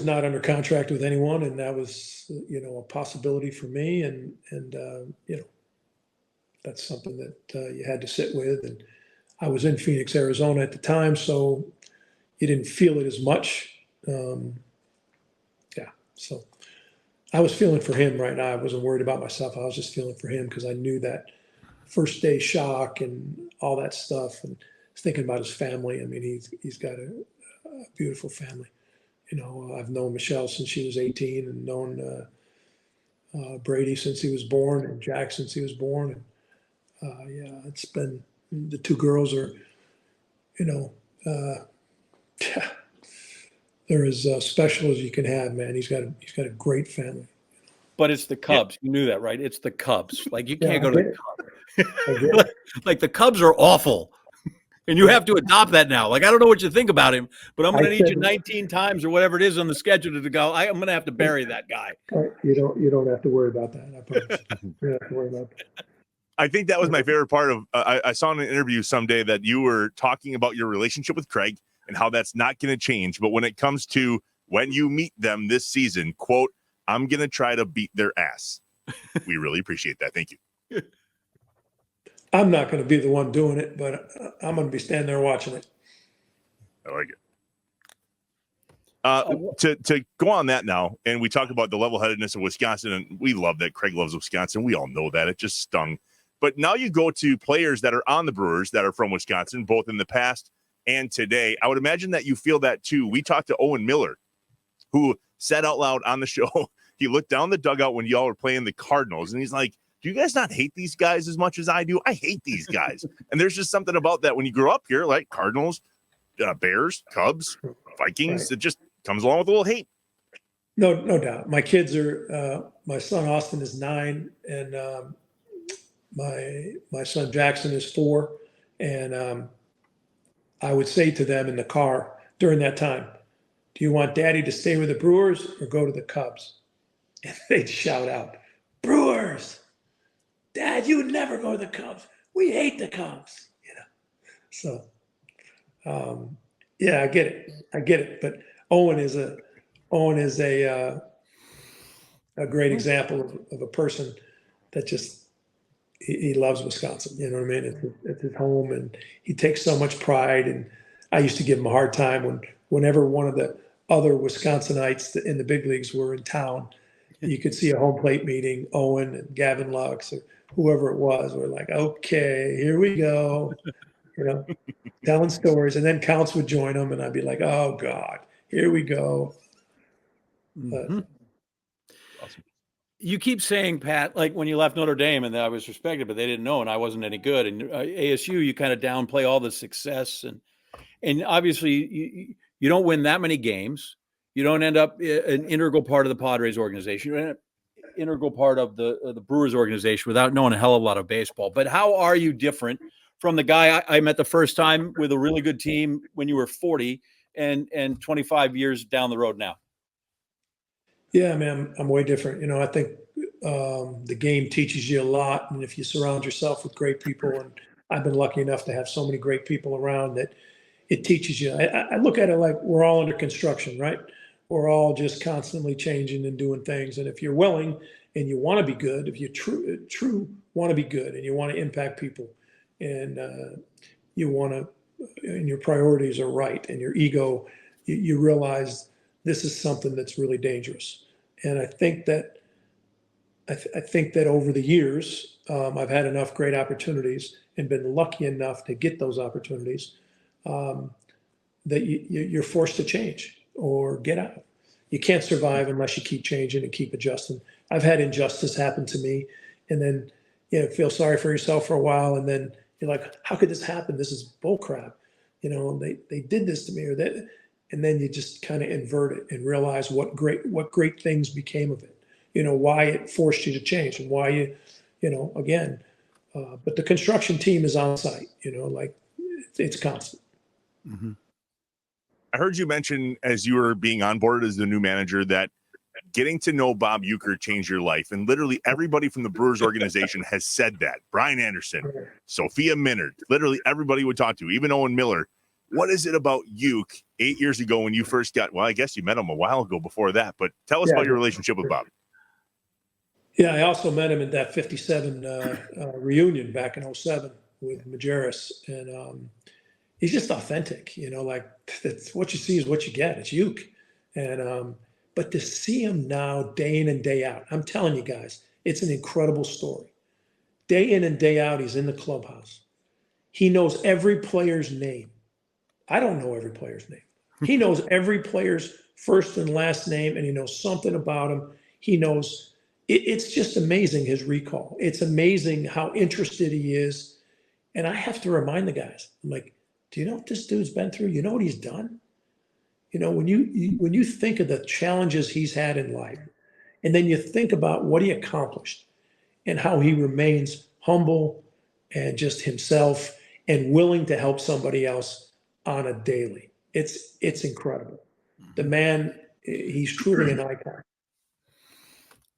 not under contract with anyone, and that was, a possibility for me. And that's something that you had to sit with. And I was in Phoenix, Arizona at the time, so you didn't feel it as much. So I was feeling for him right now. I wasn't worried about myself. I was just feeling for him because I knew that first day shock and all that stuff, and thinking about his family. I mean, he's got a beautiful family. I've known Michelle since she was 18, and known Brady since he was born, and Jack since he was born. And it's been, the two girls are, they're as special as you can have, man. He's got a great family. But it's the Cubs. Yeah. You knew that, right? It's the Cubs. Like you can't go to the Cubs. like the Cubs are awful. And you have to adopt that now. Like, I don't know what you think about him, but I'm going to need you 19 times or whatever it is on the schedule to go. I'm going to have to bury that guy. You don't have to worry about that. I promise. You don't have to worry about that. I think that was my favorite part of. I saw in an interview someday that you were talking about your relationship with Craig and how that's not going to change. But when it comes to when you meet them this season, quote, I'm going to try to beat their ass. We really appreciate that. Thank you. I'm not going to be the one doing it, but I'm going to be standing there watching it. I like it. To go on that now, and we talk about the level-headedness of Wisconsin, and we love that Craig loves Wisconsin. We all know that. It just stung. But now you go to players that are on the Brewers that are from Wisconsin, both in the past and today. I would imagine that you feel that too. We talked to Owen Miller, who said out loud on the show, he looked down the dugout when y'all were playing the Cardinals, and he's like, do you guys not hate these guys as much as I do? I hate these guys. And there's just something about that when you grow up here, like Cardinals, Bears, Cubs, Vikings, right. It just comes along with a little hate. No doubt. My kids are, my son Austin is 9, and my son Jackson is 4. And I would say to them in the car during that time, do you want daddy to stay with the Brewers or go to the Cubs? And they'd shout out, Brewers! Dad, you would never go to the Cubs. We hate the Cubs, So, yeah, I get it. But Owen is a great example of a person that just he loves Wisconsin. You know what I mean? It's his home, and he takes so much pride. And I used to give him a hard time whenever one of the other Wisconsinites in the big leagues were in town. You could see a home plate meeting, Owen and Gavin Lux or whoever it was. We're like, okay, here we go, telling stories. And then Counts would join them, and I'd be like, oh God, here we go. Mm-hmm. Awesome. You keep saying, Pat, like when you left Notre Dame and I was respected, but they didn't know, and I wasn't any good. And ASU, you kind of downplay all the success, and obviously you don't win that many games. You don't end up an integral part of the Padres organization. You end up integral part of the Brewers organization without knowing a hell of a lot of baseball. But how are you different from the guy I met the first time with a really good team when you were 40 and 25 years down the road now? Yeah, man, I'm way different. I think the game teaches you a lot. And if you surround yourself with great people, and I've been lucky enough to have so many great people around, that it teaches you. I look at it like we're all under construction, right? We're all just constantly changing and doing things. And if you're willing and you want to be good, if you true want to be good and you want to impact people, and you want to, and your priorities are right, and your ego, you realize this is something that's really dangerous. And I think that over the years, I've had enough great opportunities and been lucky enough to get those opportunities, that you're forced to change or get out. You can't survive unless you keep changing and keep adjusting. I've had injustice happen to me, and then feel sorry for yourself for a while, and then you're like, how could this happen? This is bull crap. They did this to me, or that, and then you just kind of invert it and realize what great things became of it. Why it forced you to change, and why again. But the construction team is on site. It's constant. Mm-hmm. I heard you mention as you were being onboarded as the new manager that getting to know Bob Uecker changed your life. And literally everybody from the Brewers organization has said that. Brian Anderson, Sophia Minard, literally everybody would talk to, even Owen Miller. What is it about Ueck 8 years ago when you first got, well, I guess you met him a while ago before that, but tell us about your relationship with Bob. Yeah, I also met him at that 57 reunion back in 07 with Majerus. And he's just authentic, like that's what you see is what you get. It's Ueck. And but to see him now day in and day out, I'm telling you guys, it's an incredible story. Day in and day out, he's in the clubhouse. He knows every player's name. I don't know every player's name. He knows every player's first and last name, and he knows something about him. He knows, it's just amazing, his recall. It's amazing how interested he is. And I have to remind the guys, I'm like, do you know what this dude's been through? You know what he's done? When you think of the challenges he's had in life, and then you think about what he accomplished and how he remains humble and just himself and willing to help somebody else on a daily, it's incredible. The man, he's truly an icon.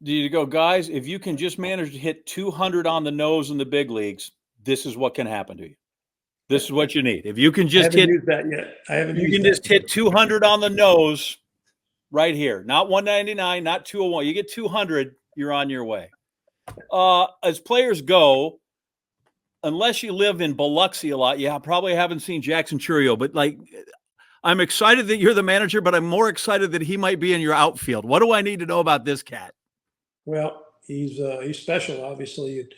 Do you go, guys? If you can just manage to hit 200 on the nose in the big leagues, this is what can happen to you. This is what you need. If you can just hit that yet. I haven't. You can just hit 200 on the nose, right here. Not 199, not 201. You get 200, you're on your way. As players go, unless you live in Biloxi a lot, you probably haven't seen Jackson Chourio. But I'm excited that you're the manager, but I'm more excited that he might be in your outfield. What do I need to know about this cat? Well, he's special, obviously.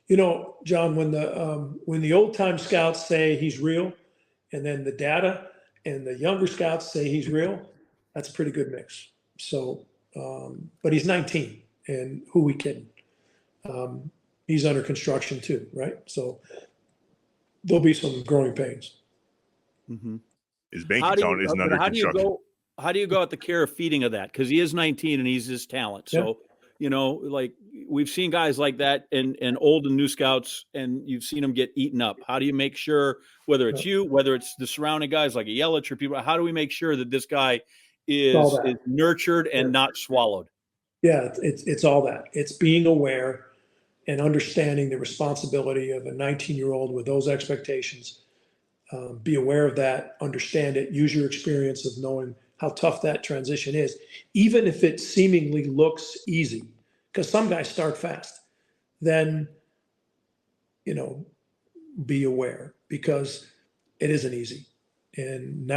John, when the old time scouts say he's real, and then the data and the younger scouts say he's real, that's a pretty good mix. So, but he's 19, and who we kidding? He's under construction too, right? So there'll be some growing pains. Mm-hmm. His bank account isn't under construction. How do you go at the care of feeding of that? Because he is 19 and he's his talent. So, we've seen guys like that and old and new scouts, and you've seen them get eaten up. How do you make sure, whether it's you, whether it's the surrounding guys like a Yelich or people, how do we make sure that this guy is nurtured and not swallowed? Yeah, it's all that. It's being aware and understanding the responsibility of a 19-year-old with those expectations. Be aware of that, understand it, use your experience of knowing how tough that transition is, even if it seemingly looks easy, because some guys start fast. Then, be aware, because it isn't easy. And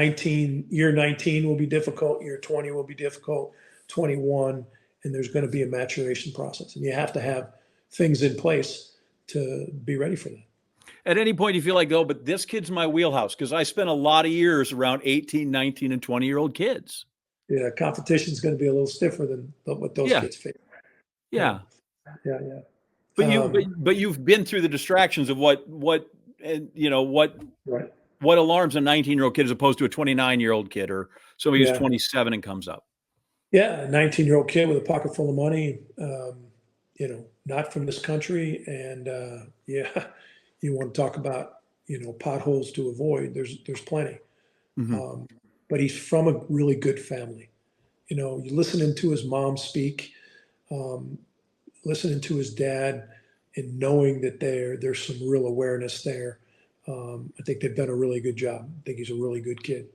year 19 will be difficult, year 20 will be difficult, 21, and there's going to be a maturation process. And you have to have things in place to be ready for that. At any point you feel like, oh, but this kid's my wheelhouse, because I spent a lot of years around 18, 19, and 20-year-old kids. Yeah, competition is going to be a little stiffer than what those kids face. Yeah. Yeah. But you've been through the distractions of what. Right. what alarms a 19-year-old kid as opposed to a 29-year-old kid or somebody who's 27 and comes up? Yeah, a 19-year-old kid with a pocket full of money, not from this country. And you want to talk about, potholes to avoid. There's plenty. Mm-hmm. But he's from a really good family. You listening to his mom speak, listening to his dad, and knowing that there's some real awareness there. I think they've done a really good job. I think he's a really good kid.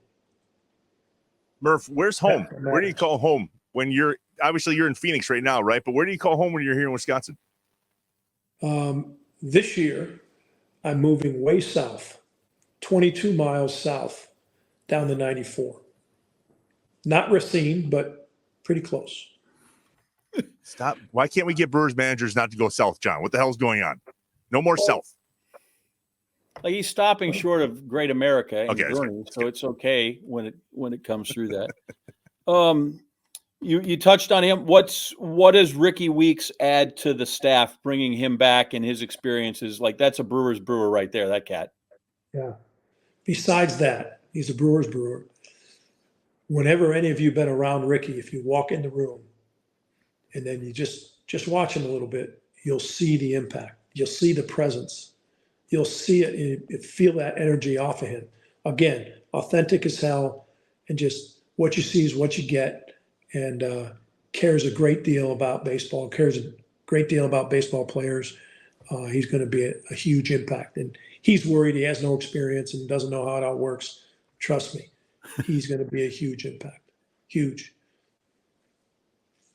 Murph, where's home? Where do you call home when you're in Phoenix right now, right? But where do you call home when you're here in Wisconsin? This year, I'm moving way south, 22 miles south, down to 94. Not Racine, but pretty close. Stop. Why can't we get Brewers managers not to go south, John? What the hell's going on? No more south. Like he's stopping short of Great America and Okay, Gurney, so it's okay when it comes through that. You touched on him. What does Ricky Weeks add to the staff, bringing him back and his experiences? Like that's a Brewers brewer right there. That cat. Yeah. Besides that, he's a Brewers brewer. Whenever any of you been around Ricky, if you walk in the room and then you just watch him a little bit, you'll see the impact. You'll see the presence. You'll see it and feel that energy off of him. Again, authentic as hell, and just what you see is what you get, and cares a great deal about baseball, cares a great deal about baseball players. He's going to be a huge impact. And he's worried he has no experience and doesn't know how it all works. Trust me, he's going to be a huge impact. Huge.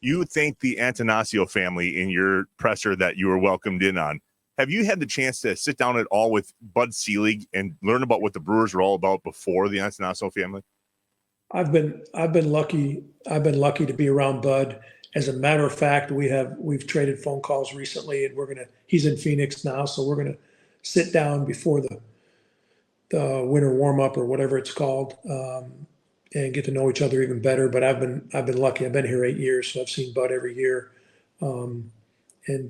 You thank the Antanasio family in your presser that you were welcomed in on. Have you had the chance to sit down at all with Bud Selig and learn about what the Brewers are all about before the Antanasio family? I've been lucky. I've been lucky to be around Bud. As a matter of fact, we've traded phone calls recently, and he's in Phoenix now, so we're gonna sit down before the winter warm up or whatever it's called, and get to know each other even better. But I've been lucky. I've been here 8 years, so I've seen Bud every year, and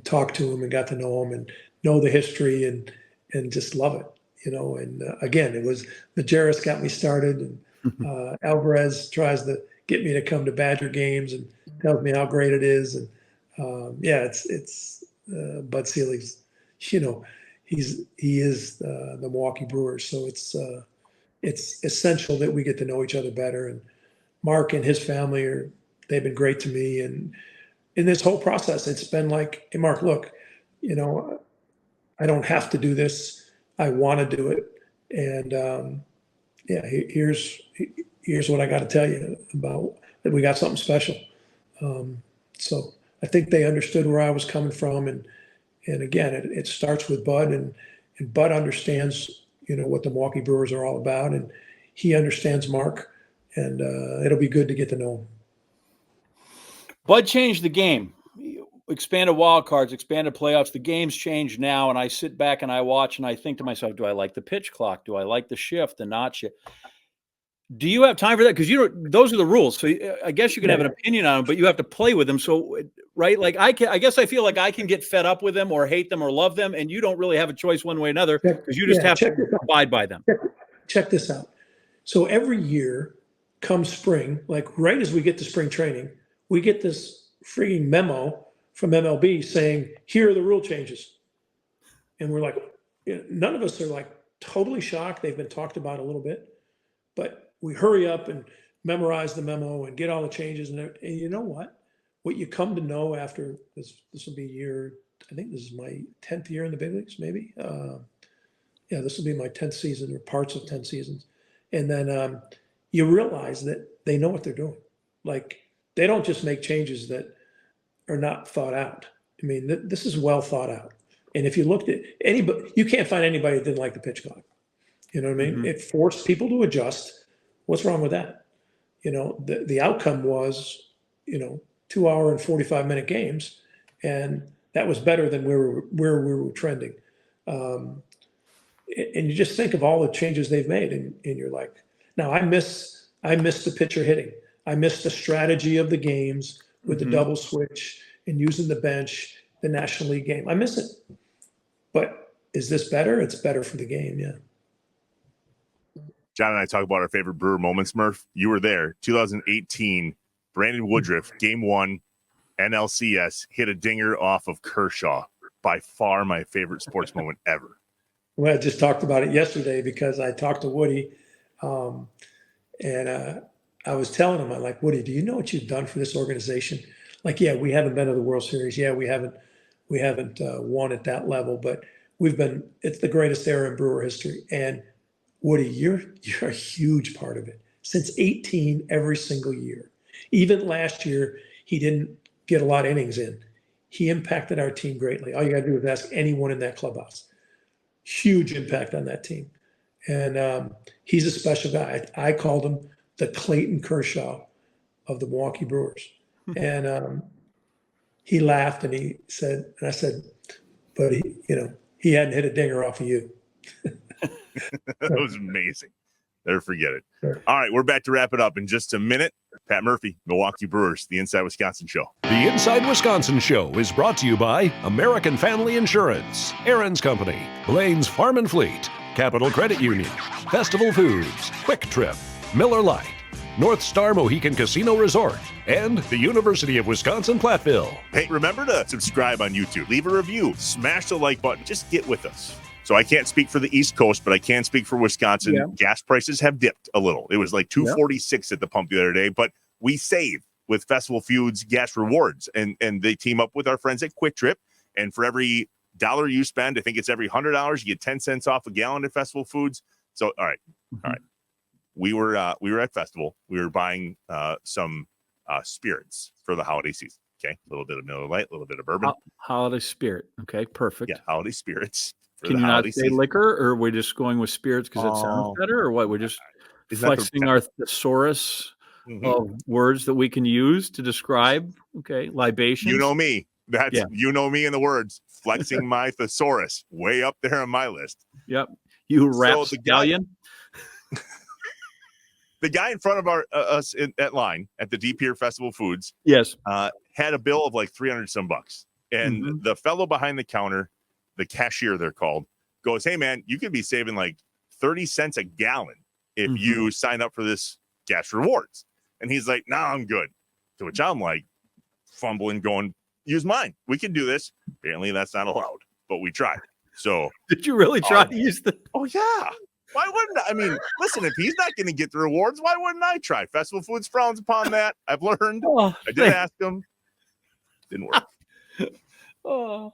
talked to him and got to know him and know the history and just love it, And again, it was Majerus got me started, and Alvarez tries to get me to come to Badger games and tells me how great it is. And it's Bud Selig's, he is the Milwaukee Brewers, so it's essential that we get to know each other better. And Mark and his family they've been great to me, and in this whole process, it's been like, hey, Mark, look, I don't have to do this. I want to do it. And here's what I got to tell you about that. We got something special. So I think they understood where I was coming from. And again, it starts with Bud, and Bud understands, what the Milwaukee Brewers are all about. And he understands Mark, and it'll be good to get to know him. Bud changed the game. Expanded wild cards, expanded playoffs. The game's changed now, and I sit back and I watch and I think to myself, do I like the pitch clock? Do I like the shift, the not shift? Do you have time for that? Because those are the rules. So I guess you can have an opinion on them, but you have to play with them. So, right? Like I guess I feel like I can get fed up with them or hate them or love them, and you don't really have a choice one way or another because you just have to abide by them. Check this out. So every year, come spring, like right as we get to spring training, we get this freaking memo from MLB saying, here are the rule changes. And we're like, none of us are like totally shocked. They've been talked about a little bit, but we hurry up and memorize the memo and get all the changes. And you know what you come to know after this will be I think this is my 10th year in the big leagues, maybe. This will be my 10th season or parts of 10 seasons. And then you realize that they know what they're doing. Like they don't just make changes that are not thought out. I mean, this is well thought out. And if you looked at anybody, you can't find anybody that didn't like the pitch clock. You know what I mean? Mm-hmm. It forced people to adjust. What's wrong with that? The outcome was, 2 hour and 45-minute games. And that was better than where we were trending. And you just think of all the changes they've made and you're like, now I miss the pitcher hitting. I miss the strategy of the games with the double switch and using the bench, the National League game. I miss it. But is this better? It's better for the game, yeah. John and I talk about our favorite Brewer moments, Murph. You were there. 2018, Brandon Woodruff, game 1, NLCS, hit a dinger off of Kershaw. By far my favorite sports moment ever. Well, I just talked about it yesterday because I talked to Woody, and I was telling him, I'm like, Woody, do you know what you've done for this organization? Like, yeah, we haven't been to the World Series. Yeah, we haven't won at that level, but it's the greatest era in Brewer history. And Woody, you're a huge part of it. Since 18, every single year. Even last year, he didn't get a lot of innings in. He impacted our team greatly. All you got to do is ask anyone in that clubhouse. Huge impact on that team. And he's a special guy. I called him the Clayton Kershaw of the Milwaukee Brewers. And he laughed and he said, and I said, but he hadn't hit a dinger off of you. That was amazing. Never forget it. Sure. All right, we're back to wrap it up in just a minute. Pat Murphy, Milwaukee Brewers, the Inside Wisconsin Show. The Inside Wisconsin Show is brought to you by American Family Insurance, Aaron's Company, Blaine's Farm and Fleet, Capital Credit Union, Festival Foods, Quick Trip, Miller Lite, North Star Mohican Casino Resort, and the University of Wisconsin-Platteville. Hey, remember to subscribe on YouTube. Leave a review. Smash the like button. Just get with us. So I can't speak for the East Coast, but I can speak for Wisconsin. Yeah. Gas prices have dipped a little. It was like $2.46 at the pump the other day, but we save with Festival Foods gas rewards, and they team up with our friends at Quick Trip. And for every dollar you spend, I think it's every $100, you get 10 cents off a gallon at Festival Foods. So, all right. We were at Festival. We were buying some spirits for the holiday season. Okay, a little bit of Miller Lite, a little bit of bourbon. Holiday spirit. Okay, perfect. Yeah, holiday spirits. Can you not say liquor, or we're just going with spirits because it sounds better, or what? We're just flexing our thesaurus of words that we can use to describe. Okay, libation. You know me. You know me in the words. Flexing my thesaurus way up there on my list. Yep. You rapscallion. The guy in front of us at line at the Deep Pier Festival Foods, yes, had a bill of like $300 some bucks, and the fellow behind the counter, the cashier they're called, goes, "Hey man, you could be saving like 30 cents a gallon if you sign up for this gas rewards." And he's like, "Nah, I'm good." To which I'm like, fumbling, going, "Use mine. We can do this." Apparently that's not allowed, but we tried. So did you really try to use the? Oh yeah. Why wouldn't I? I mean, listen, if he's not going to get the rewards, why wouldn't I try? Festival Foods frowns upon that. I've learned. I did ask him. Didn't work. Oh,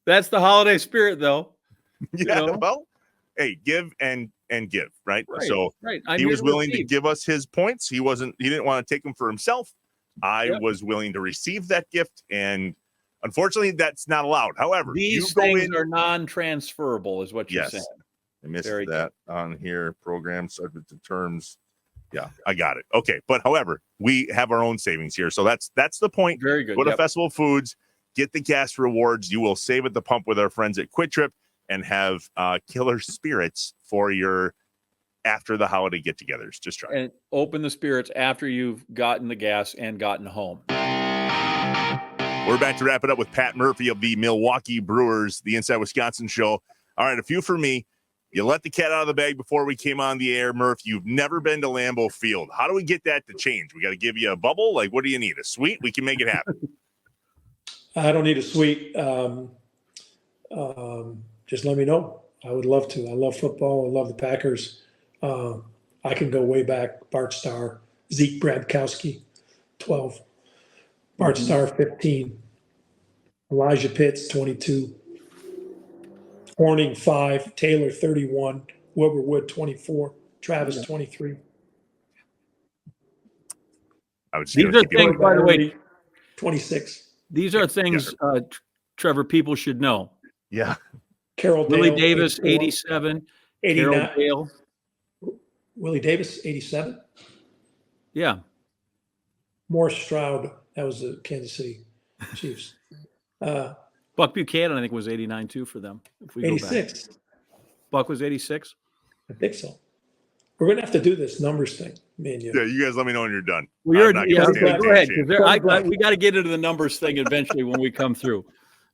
that's the holiday spirit, though. Yeah. Well, hey, give and give, right? So he was willing to give us his points. He didn't want to take them for himself. I was willing to receive that gift, and unfortunately, that's not allowed. However, these things are non-transferable, is what you're saying. I missed that on here. Program subject to terms. Yeah, I got it. Okay, but however, we have our own savings here, so that's the point. Very good. Go to Festival Foods, get the gas rewards. You will save at the pump with our friends at Quick Trip, and have killer spirits for your after the holiday get-togethers. Just try. And open the spirits after you've gotten the gas and gotten home. We're back to wrap it up with Pat Murphy of the Milwaukee Brewers, the Inside Wisconsin Show. All right, a few for me. You let the cat out of the bag before we came on the air, Murph. You've never been to Lambeau Field. How do we get that to change? We got to give you a bubble? Like, what do you need? A suite? We can make it happen. I don't need a suite. Just let me know. I would love to. I love football. I love the Packers. I can go way back. Bart Starr, Zeke Bradkowski, 12. Bart Starr, 15. Elijah Pitts, 22. Horning, 5. Taylor, 31. Wilbur Wood, 24. Travis, 23. These are things, by the way, 26. These are things, Trevor, people should know. Yeah. Carroll Willie Dale, Davis, 84. 87. 89. Carroll Dale. Willie Davis, 87. Yeah. Morris Stroud, that was the Kansas City Chiefs. Buck Buchanan, I think, was 89 too for them. If we 86. Go back. Buck was 86. I think so. We're going to have to do this numbers thing, me and you. Yeah, you guys let me know when you're done. Go ahead. We got to get into the numbers thing eventually when we come through.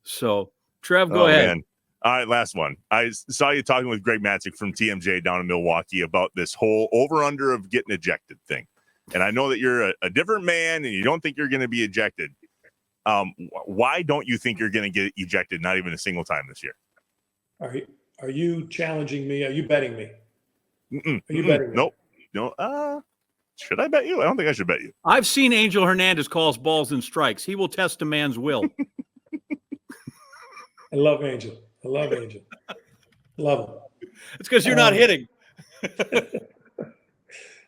So, Trev, go ahead. Man. All right, last one. I saw you talking with Greg Matzik from TMJ down in Milwaukee about this whole over-under of getting ejected thing. And I know that you're a different man and you don't think you're going to be ejected. Why don't you think you're going to get ejected not even a single time this year? Are you challenging me? Are you betting me? Are you betting me? Nope. No. Should I bet you? I don't think I should bet you. I've seen Angel Hernandez calls balls and strikes. He will test a man's will. I love Angel. Love him. It's because you're not hitting.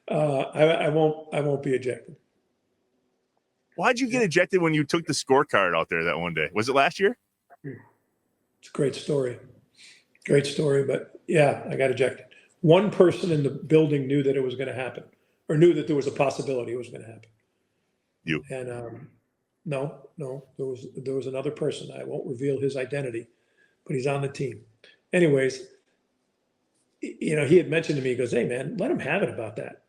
I won't be ejected. Why'd you get ejected when you took the scorecard out there that one day? Was it last year? It's a great story. But yeah, I got ejected. One person in the building knew that it was going to happen, or knew that there was a possibility it was going to happen. You. And no, there was another person. I won't reveal his identity, but he's on the team. Anyways, he had mentioned to me, he goes, "Hey man, let him have it about that.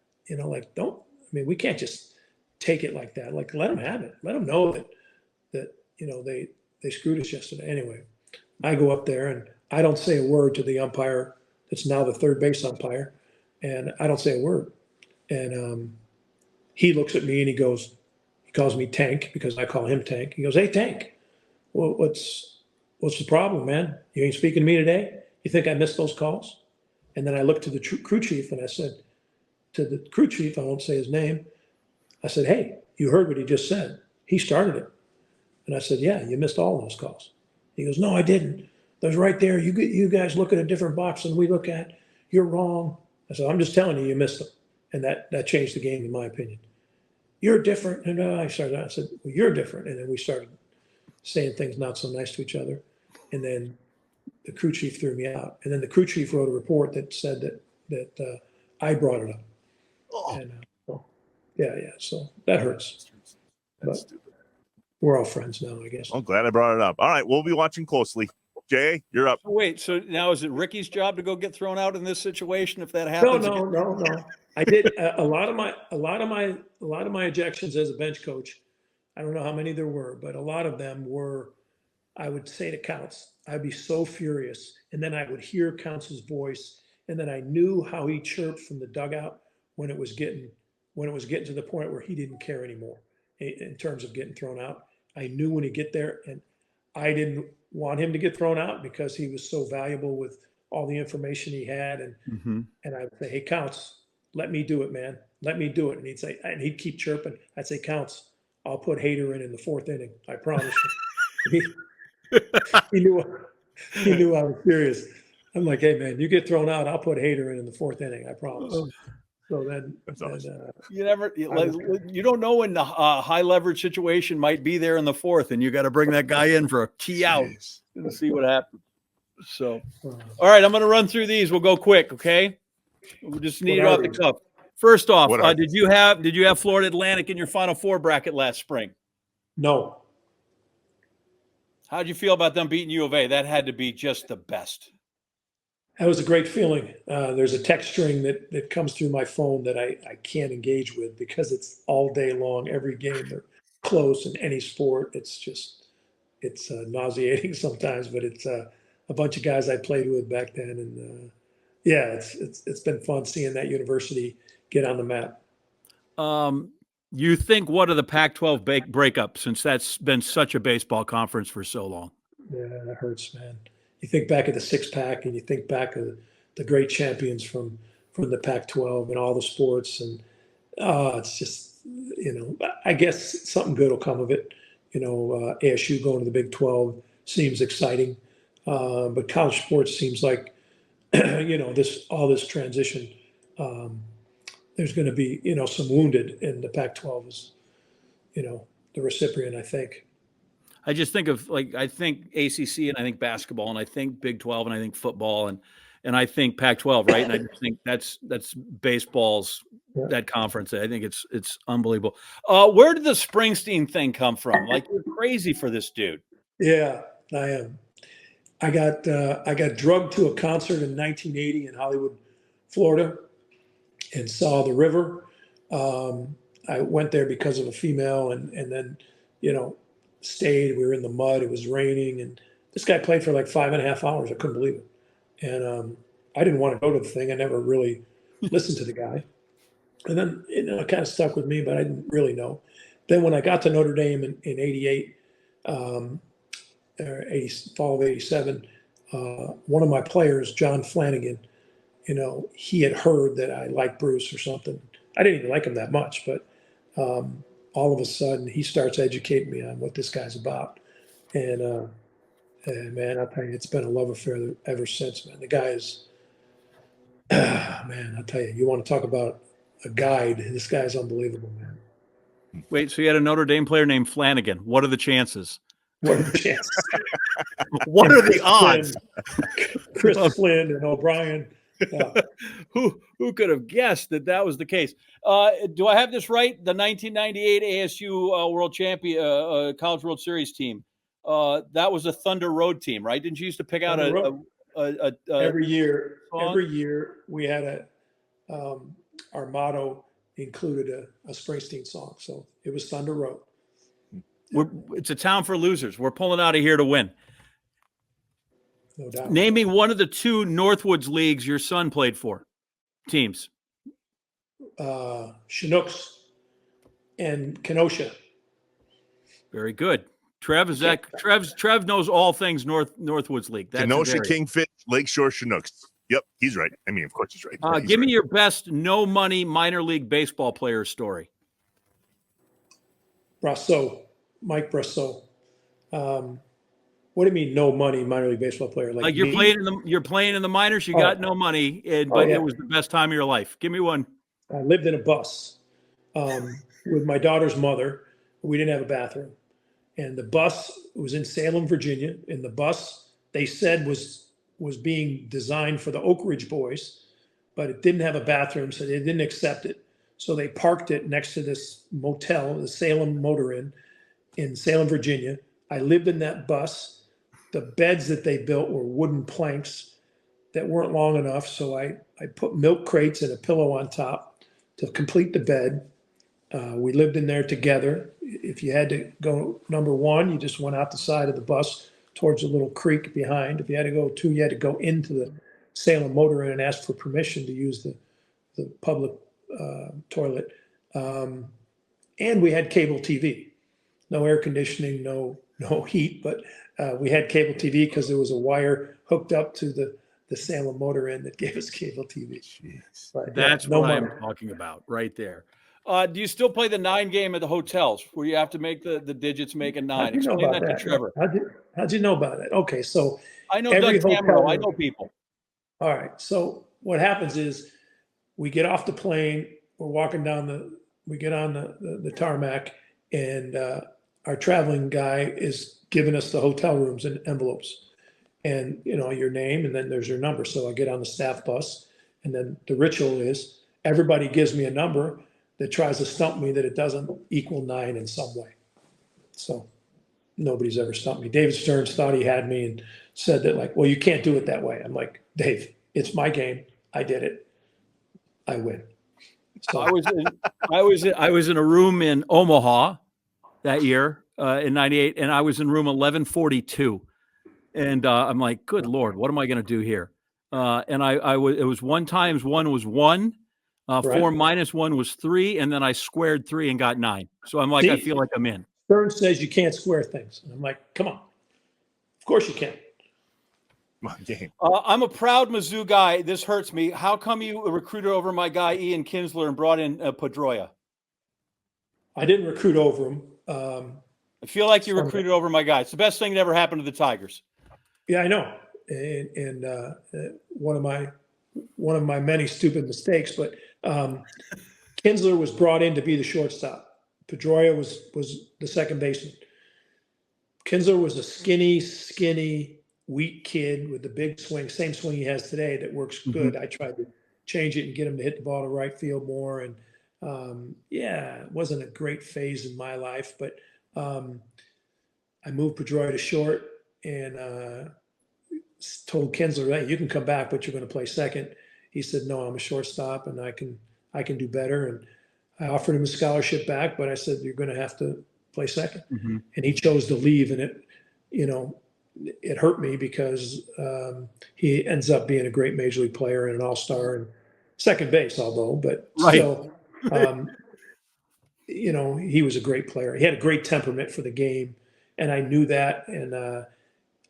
We can't just take it like that. Like, let him have it. Let him know that they screwed us yesterday." Anyway, I go up there and I don't say a word to the umpire that's now the third base umpire, and I don't say a word. And he looks at me and he calls me Tank because I call him Tank. He goes, "Hey Tank, well, what's the problem, man? You ain't speaking to me today? You think I missed those calls?" And then I looked to the crew chief and I said to the crew chief, I won't say his name, I said, "Hey, you heard what he just said. He started it." And I said, "Yeah, you missed all those calls." He goes, "No, I didn't. Those right there. You guys look at a different box than we look at. You're wrong." I said, "I'm just telling you missed them." And that changed the game, in my opinion. "You're different." And I said, "Well, you're different." And then we started saying things not so nice to each other. And then the crew chief threw me out. And then the crew chief wrote a report that said that I brought it up. Oh. And yeah. So that hurts. But we're all friends now, I guess. I'm glad I brought it up. All right, we'll be watching closely. Jay, you're up. Wait, so now is it Ricky's job to go get thrown out in this situation if that happens? No. I did a lot of my ejections as a bench coach. I don't know how many there were, but a lot of them were, I would say to Counts, I'd be so furious, and then I would hear Counts' voice, and then I knew how he chirped from the dugout when it was getting to the point where he didn't care anymore in terms of getting thrown out. I knew when he'd get there, and I didn't want him to get thrown out because he was so valuable with all the information he had. And I would say, "Hey, Counts, let me do it, man. Let me do it." And he'd say, and he'd keep chirping. I'd say, "Counts, I'll put Hader in the fourth inning. I promise you." He knew I was serious. I'm like, "Hey, man, you get thrown out, I'll put Hader in the fourth inning. I promise." So then, you don't know when the high leverage situation might be there in the fourth, and you got to bring that guy in for a key out and see what happens. So, all right, I'm going to run through these. We'll go quick, okay? We just need it off the cuff. First off, did you have Florida Atlantic in your Final Four bracket last spring? No. How did you feel about them beating U of A? That had to be just the best. That was a great feeling. There's a text string that comes through my phone that I can't engage with because it's all day long, every game. They're close in any sport. It's nauseating sometimes, but it's a bunch of guys I played with back then. And it's been fun seeing that university get on the map. You think what of the Pac-12 breakup, since that's been such a baseball conference for so long? Yeah, that hurts, man. You think back of the six-pack and you think back of the great champions from the Pac-12 and all the sports. And it's just, I guess something good will come of it. ASU going to the Big 12 seems exciting. But college sports seems like, this transition, there's going to be, some wounded, and the Pac-12 is, the recipient, I think. I just think of I think ACC and I think basketball and I think Big 12 and I think football and I think Pac-12, right? And I just think that's baseball's that conference. I think it's unbelievable. Where did the Springsteen thing come from? You're crazy for this dude. Yeah, I am. I got drugged to a concert in 1980 in Hollywood, Florida, and saw the river. I went there because of a female, and then stayed. We were in the mud. It was raining, and This guy played for like 5.5 hours. I couldn't believe it. And I didn't want to go to the thing. I never really listened to the guy. And then it kind of stuck with me, but I didn't really know. Then when I got to Notre Dame in 88, fall of 87, one of my players, John Flanagan, he had heard that I liked Bruce or something. I didn't even like him that much, but all of a sudden he starts educating me on what this guy's about. And man, I'll tell you, it's been a love affair ever since, man. The guy is, man, I'll tell you, you want to talk about a guide. This guy's unbelievable, man. Wait, so you had a Notre Dame player named Flanagan. What are the chances? What are the chances? What are the odds? Chris Flynn and O'Brien. Yeah. Who could have guessed that was the case? Do I have this right? The 1998 ASU World Champion College World Series team. That was a Thunder Road team, right? Didn't you used to pick out every year? song? Every year we had our motto included a Springsteen song, so it was Thunder Road. It's a town for losers. We're pulling out of here to win. No doubt. Name me one of the two Northwoods leagues your son played for. Teams. Chinooks and Kenosha. Very good. Trev, Trev knows all things Northwoods League. That's Kenosha, Kingfish, Lakeshore, Chinooks. Yep, he's right. I mean, of course he's right. Give me your best no money minor league baseball player story. Brasso, Mike Brasso. What do you mean no money minor league baseball player? Like you're playing in the minors, you got no money, but it was the best time of your life. Give me one. I lived in a bus with my daughter's mother. We didn't have a bathroom. And the bus was in Salem, Virginia. And the bus, they said, was being designed for the Oak Ridge boys, but it didn't have a bathroom, so they didn't accept it. So they parked it next to this motel, the Salem Motor Inn in Salem, Virginia. I lived in that bus. The beds that they built were wooden planks that weren't long enough. So I put milk crates and a pillow on top to complete the bed. We lived in there together. If you had to go number one, you just went out the side of the bus towards a little creek behind. If you had to go two, you had to go into the Salem Motor Inn and ask for permission to use the public toilet. And we had cable TV. No air conditioning, no heat, but we had cable TV because there was a wire hooked up to the Salem Motor Inn that gave us cable TV. But, that's what I'm talking about right there. Do you still play the 9 game at the hotels where you have to make the digits make a 9? Explain that to Trevor. How'd you know about that? Okay, so I know Doug Tamero. I know people. All right, so what happens is we get off the plane, we're walking down we get on the tarmac, and our traveling guy is giving us the hotel rooms in envelopes, and your name, and then there's your number. So I get on the staff bus, and then the ritual is everybody gives me a number that tries to stump me that it doesn't equal 9 in some way. So nobody's ever stumped me. David Stearns thought he had me and said that, well, you can't do it that way. I'm like, Dave, it's my game. I did it. I win. So I was in a room in Omaha that year in 98, and I was in room 1142. And I'm like, good Lord, what am I going to do here? And it was 1 times 1 was 1. 4 minus 1 was 3, and then I squared 3 and got 9. So I'm like, I feel like I'm in. Stearns says you can't square things. And I'm like, come on. Of course you can. I'm a proud Mizzou guy. This hurts me. How come you recruited over my guy, Ian Kinsler, and brought in Pedroia? I didn't recruit over him. I feel like you recruited over my guy. It's the best thing that ever happened to the Tigers. Yeah, I know. And one of my many stupid mistakes, but Kinsler was brought in to be the shortstop. Pedroia was the second baseman. Kinsler was a skinny, weak kid with the big swing, same swing he has today that works good. Mm-hmm. I tried to change it and get him to hit the ball to right field more. And it wasn't a great phase in my life, but I moved Pedroia to short and told Kinsler, hey, you can come back, but you're going to play second. He said, no, I'm a shortstop and I can do better. And I offered him a scholarship back, but I said, you're going to have to play second. Mm-hmm. And he chose to leave. And it hurt me because he ends up being a great major league player and an all-star and second base, but still, he was a great player. He had a great temperament for the game, and I knew that. And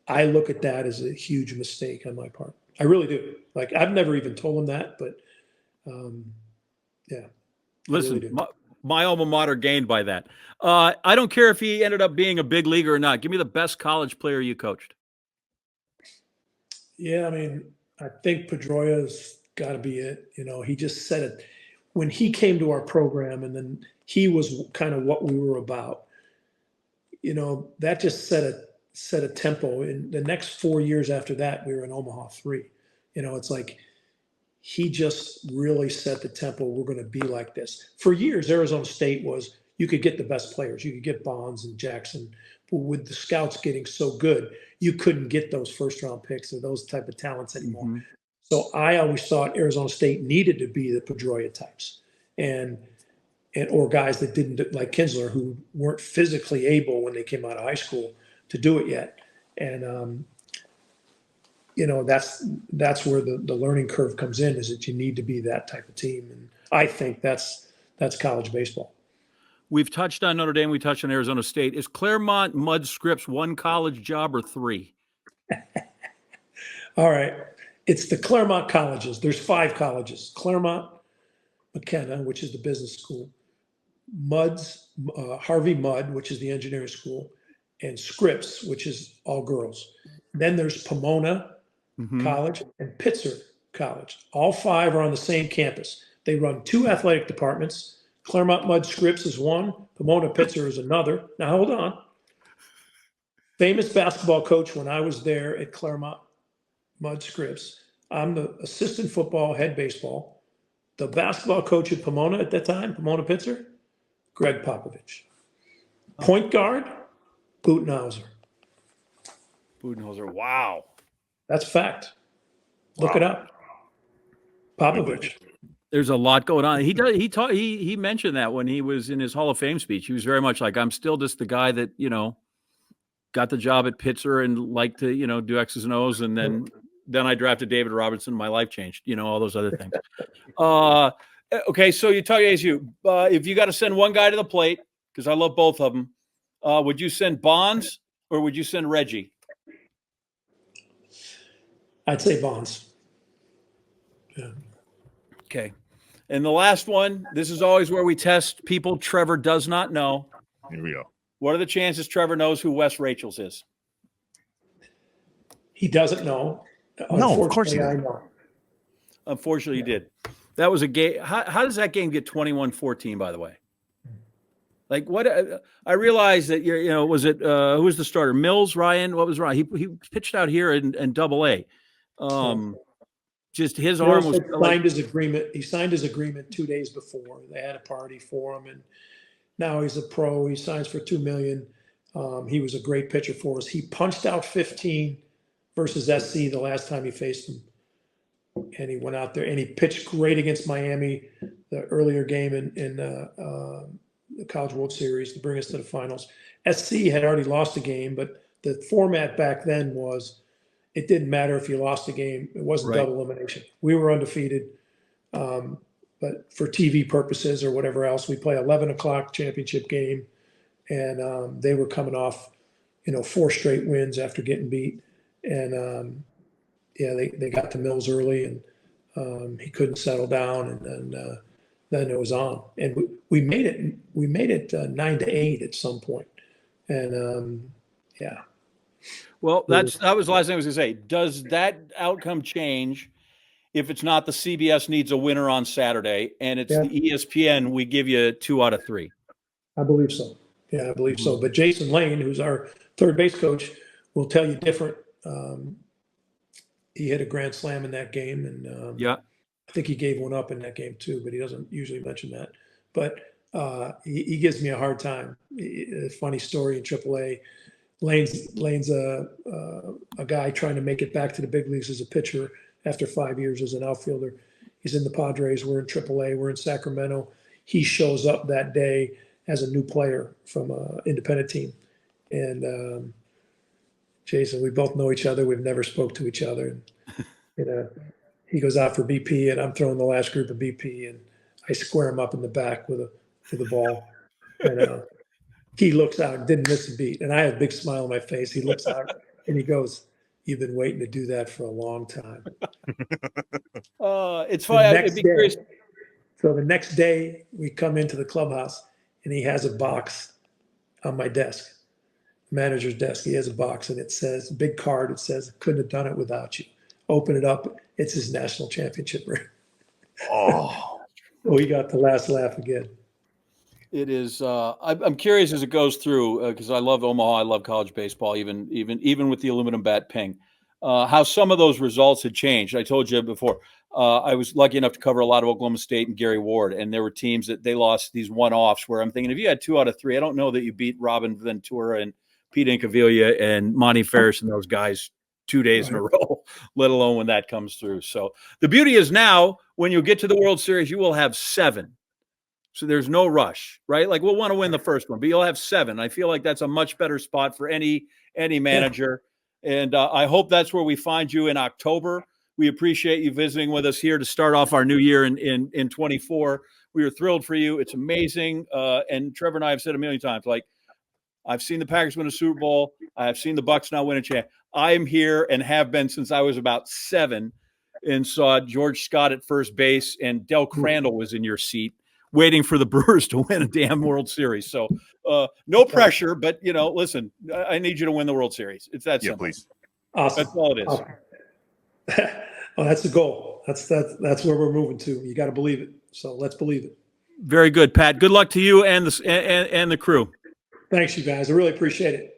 I look at that as a huge mistake on my part. I really do. Like, I've never even told him that, but yeah. Listen, really my alma mater gained by that. I don't care if he ended up being a big leaguer or not. Give me the best college player you coached. Yeah, I mean, I think Pedroia's got to be it. He just said it when he came to our program, and then he was kind of what we were about. That just set a tempo. In the next 4 years after that, we were in Omaha 3. It's like he just really set the tempo. We're going to be like this. For years, Arizona State was, you could get the best players. You could get Bonds and Jackson. But with the scouts getting so good, you couldn't get those first-round picks or those type of talents anymore. Mm-hmm. So I always thought Arizona State needed to be the Pedroia types or guys that didn't, like Kinsler, who weren't physically able when they came out of high school to do it yet. And, that's where the learning curve comes in, is that you need to be that type of team. And I think that's college baseball. We've touched on Notre Dame. We touched on Arizona State. Is Claremont Mud Scripps one college job or 3? All right. It's the Claremont colleges. There's 5 colleges. Claremont, McKenna, which is the business school, Harvey Mudd, which is the engineering school, and Scripps, which is all girls. Then there's Pomona College and Pitzer College. All 5 are on the same campus. They run 2 athletic departments. Claremont Mudd Scripps is one. Pomona Pitzer is another. Now, hold on. Famous basketball coach when I was there at Claremont Mudd Scripps. I'm the assistant football, head baseball. The basketball coach at Pomona at that time, Pomona Pitzer, Greg Popovich. Point guard, Butenhauser. Wow. That's fact. Look it up. Popovich. There's a lot going on. He mentioned that when he was in his Hall of Fame speech. He was very much like, I'm still just the guy that, got the job at Pitzer and liked to, do X's and O's. And then I drafted David Robertson. My life changed, all those other things. Okay. So you talk ASU, if you got to send one guy to the plate, because I love both of them, would you send Bonds or would you send Reggie? I'd say Bonds. Yeah. Okay. And the last one, this is always where we test people Trevor does not know. Here we go. What are the chances Trevor knows who Wes Rachels is? He doesn't know. No, of course he I doesn't. know. Unfortunately, he did. That was a game. How does that game get 21-14, by the way? Like, what? I realized that, was it, who was the starter? Mills, Ryan? What was Ryan? He pitched out here in Double-A. Just his arm was signed his agreement. He signed his agreement 2 days before. They had a party for him, and now he's a pro. He signs for $2 million. He was a great pitcher for us. He punched out 15 versus SC the last time he faced him, and he went out there and he pitched great against Miami, the earlier game in the College World Series to bring us to the finals. SC had already lost a game, but the format back then was, it didn't matter if you lost a game. It wasn't double elimination. We were undefeated. But for TV purposes or whatever else, we play 11 o'clock championship game. And they were coming off, 4 straight wins after getting beat. And, they got to Mills early and he couldn't settle down. And then it was on. And we made it 9-8 at some point. And, yeah. Well, that was the last thing I was going to say. Does that outcome change if it's not the CBS needs a winner on Saturday and it's the ESPN, we give you 2 out of 3? I believe so. Yeah, I believe so. But Jason Lane, who's our third base coach, will tell you different. He hit a grand slam in that game. And I think he gave one up in that game too, but he doesn't usually mention that. But he gives me a hard time. A funny story in AAA. Lane's a guy trying to make it back to the big leagues as a pitcher after 5 years as an outfielder. He's in the Padres. We're in AAA. We're in Sacramento. He shows up that day as a new player from an independent team. And Jason, we both know each other. We've never spoke to each other. And, he goes out for BP, and I'm throwing the last group of BP, and I square him up in the back with the ball. And he looks out, didn't miss a beat. And I have a big smile on my face. He looks out, and he goes, "You've been waiting to do that for a long time." It's funny. I'd be curious. So the next day, we come into the clubhouse, and he has a box on my desk, manager's desk. He has a box, and it says, big card. It says, "Couldn't have done it without you." Open it up. It's his national championship ring. Oh, We got the last laugh again. It is. I'm curious as it goes through because I love Omaha. I love college baseball, even with the aluminum bat ping. How some of those results had changed. I told you before. I was lucky enough to cover a lot of Oklahoma State and Gary Ward, and there were teams that they lost these one-offs where I'm thinking, if you had 2 out of 3, I don't know that you beat Robin Ventura and Pete Incaviglia and Monty Ferris and those guys 2 days in a row, let alone when that comes through. So the beauty is now when you get to the World Series, you will have 7. So there's no rush, right? Like we'll want to win the first one, but you'll have 7. I feel like that's a much better spot for any manager. And I hope that's where we find you in October. We appreciate you visiting with us here to start off our new year in 24. We are thrilled for you. It's amazing. And Trevor and I have said a million times, like, I've seen the Packers win a Super Bowl. I have seen the Bucs now win a champ. I'm here and have been since I was about 7 and saw George Scott at first base and Del Crandall was in your seat waiting for the Brewers to win a damn World Series. So no pressure, but, listen, I need you to win the World Series. It's that simple. Please. Awesome. That's all it is. Awesome. Well, that's the goal. That's where we're moving to. You got to believe it. So let's believe it. Very good, Pat. Good luck to you and the crew. Thanks, you guys. I really appreciate it.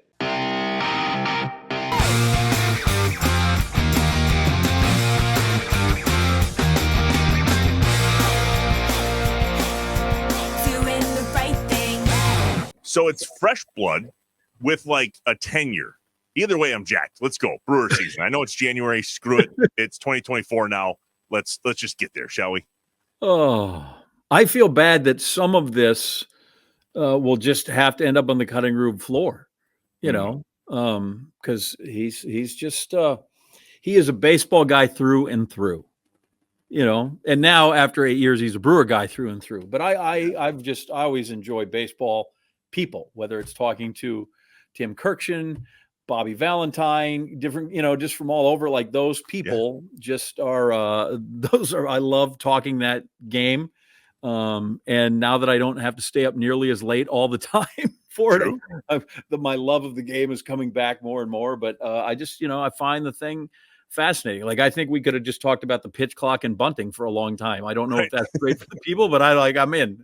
So it's fresh blood with like a tenure. Either way, I'm jacked. Let's go. Brewer season. I know it's January. Screw it. It's 2024 now. Let's just get there, shall we? Oh, I feel bad that some of this will just have to end up on the cutting room floor, because he's just he is a baseball guy through and through, and now after 8 years, he's a Brewer guy through and through. But I always enjoy baseball people, whether it's talking to Tim Kirkshin, Bobby Valentine, different, just from all over, like those people just are, I love talking that game. And now that I don't have to stay up nearly as late all the time for it, my love of the game is coming back more and more, but I just, I find the thing fascinating. Like, I think we could have just talked about the pitch clock and bunting for a long time. I don't know if that's great for the people, but I'm in,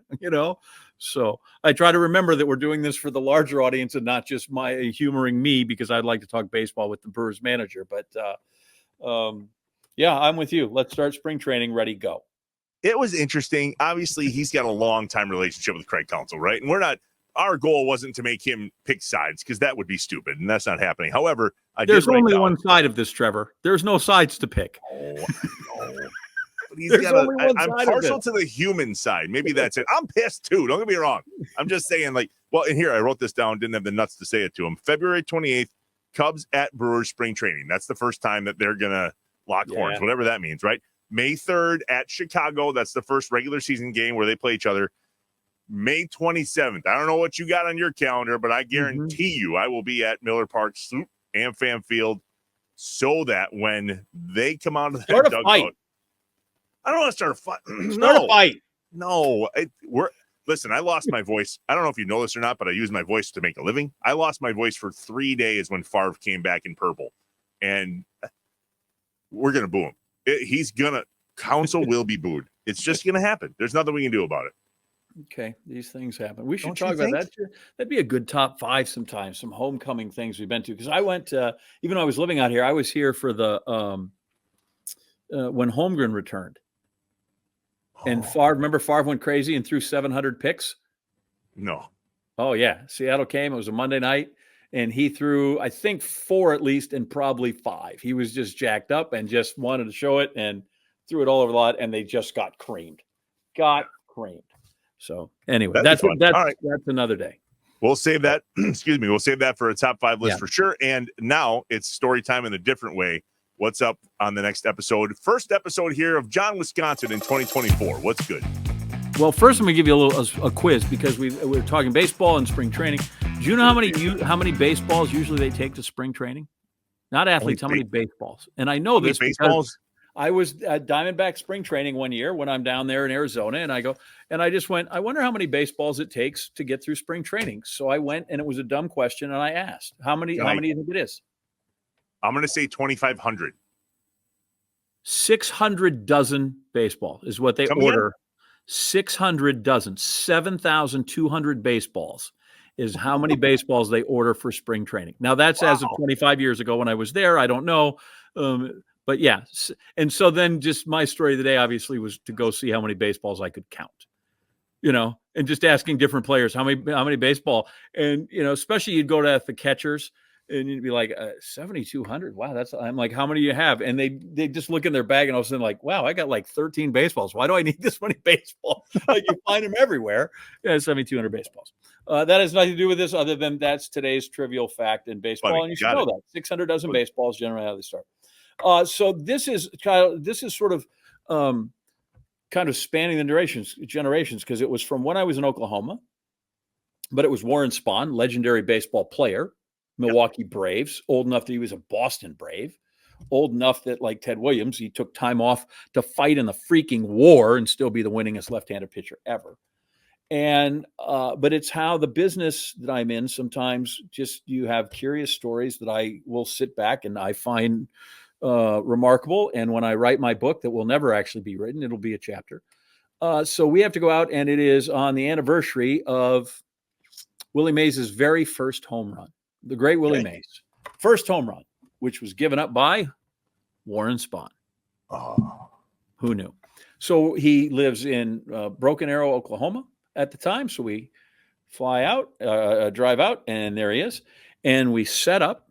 So I try to remember that we're doing this for the larger audience and not just my humoring me because I'd like to talk baseball with the Brewers manager. But I'm with you. Let's start spring training. Ready, go. It was interesting. Obviously, he's got a long time relationship with Craig Counsell, right? And our goal wasn't to make him pick sides because that would be stupid and that's not happening. However, there's only one side of this, Trevor. There's no sides to pick. No. I'm partial to the human side. Maybe that's it. I'm pissed too. Don't get me wrong. I'm just saying, and here I wrote this down, didn't have the nuts to say it to him. February 28th, Cubs at Brewers spring training. That's the first time that they're going to lock horns, whatever that means, right? May 3rd at Chicago. That's the first regular season game where they play each other. May 27th. I don't know what you got on your calendar, but I guarantee you I will be at Miller Park, Sloop, and Fan Field so that when they come out of that dugout, I don't want to start a fight. Start a fight. No. Listen, I lost my voice. I don't know if you know this or not, but I use my voice to make a living. I lost my voice for 3 days when Favre came back in purple. And we're going to boo him. Counsell will be booed. It's just going to happen. There's nothing we can do about it. Okay. These things happen. We should talk about that. That'd be a good top 5 sometimes, some homecoming things we've been to. Because I went, even though I was living out here, I was here for the, when Holmgren returned. And remember Favre went crazy and threw 700 picks? No. Oh, yeah. Seattle came. It was a Monday night, and he threw, I think, 4 at least and probably 5. He was just jacked up and just wanted to show it and threw it all over the lot, and they just got creamed. So, anyway, that's another day. We'll save that. Excuse me. We'll save that for a top 5 list Yeah. for sure. And now it's story time in a different way. What's up on the next episode? First episode here of John, Wisconsin in 2024. What's good? Well, first I'm going to give you a quiz because we're talking baseball and spring training. Do you know how many baseballs usually they take to spring training? Not athletes, how many baseballs? And I know this because I was at Diamondback spring training one year when I'm down there in Arizona, and I just went, I wonder how many baseballs it takes to get through spring training. So I went, and it was a dumb question, and I asked, how many do you think it is? I'm going to say 2,500. 600 dozen baseball is what they order. 600 dozen, 7,200 baseballs is how many baseballs they order for spring training. Now that's as of 25 years ago when I was there. I don't know. But yeah. And so then just my story of the day obviously was to go see how many baseballs I could count, and just asking different players, how many baseball, and, especially you'd go to the catchers and you'd be like, 7,200. Wow. I'm like, how many do you have? And they just look in their bag and all of a sudden like, wow, I got like 13 baseballs. Why do I need this many baseballs? Like you find them everywhere. Yeah, 7,200 baseballs. That has nothing to do with this other than that's today's trivial fact in baseball. Funny. And you should know that 600 dozen baseballs generally how they start. So this is sort of kind of spanning the generations because it was from when I was in Oklahoma, but it was Warren Spahn, legendary baseball player, Milwaukee Braves, old enough that he was a Boston Brave, old enough that like Ted Williams, he took time off to fight in the freaking war and still be the winningest left-handed pitcher ever. And, but it's how the business that I'm in, sometimes just you have curious stories that I will sit back and I find remarkable. And when I write my book that will never actually be written, it'll be a chapter. So we have to go out, and it is on the anniversary of Willie Mays' very first home run, the great Willie Mays, first home run, which was given up by Warren Spahn. Oh. Who knew? So he lives in Broken Arrow, Oklahoma at the time. So we fly out, drive out, and there he is. And we set up,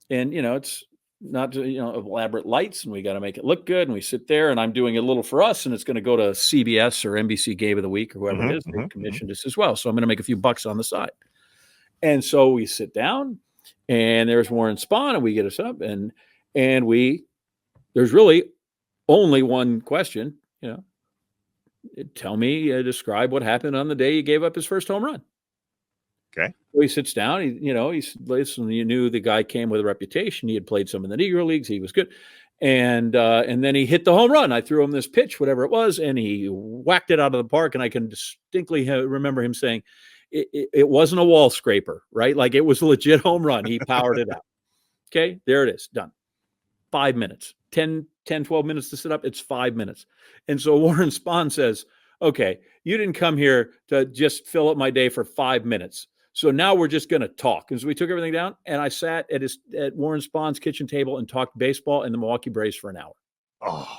and, it's not, elaborate lights, and we got to make it look good. And we sit there, and I'm doing a little for us, and it's going to go to CBS or NBC Game of the Week or whoever it is. They commissioned us as well. So I'm going to make a few bucks on the side. And so we sit down, and there's Warren Spahn, and we get us up, and there's really only one question, tell me, describe what happened on the day he gave up his first home run. Okay. So he sits down, listen, you knew the guy came with a reputation. He had played some in the Negro Leagues. He was good. And then he hit the home run. I threw him this pitch, whatever it was, and he whacked it out of the park. And I can distinctly remember him saying, it wasn't a wall scraper, right? Like it was a legit home run. He powered it out. Okay, there it is, done. 5 minutes, 10, 12 minutes to sit up. It's 5 minutes. And so Warren Spahn says, okay, you didn't come here to just fill up my day for 5 minutes. So now we're just going to talk. And so we took everything down, and I sat at Warren Spahn's kitchen table and talked baseball and the Milwaukee Braves for an hour. Oh.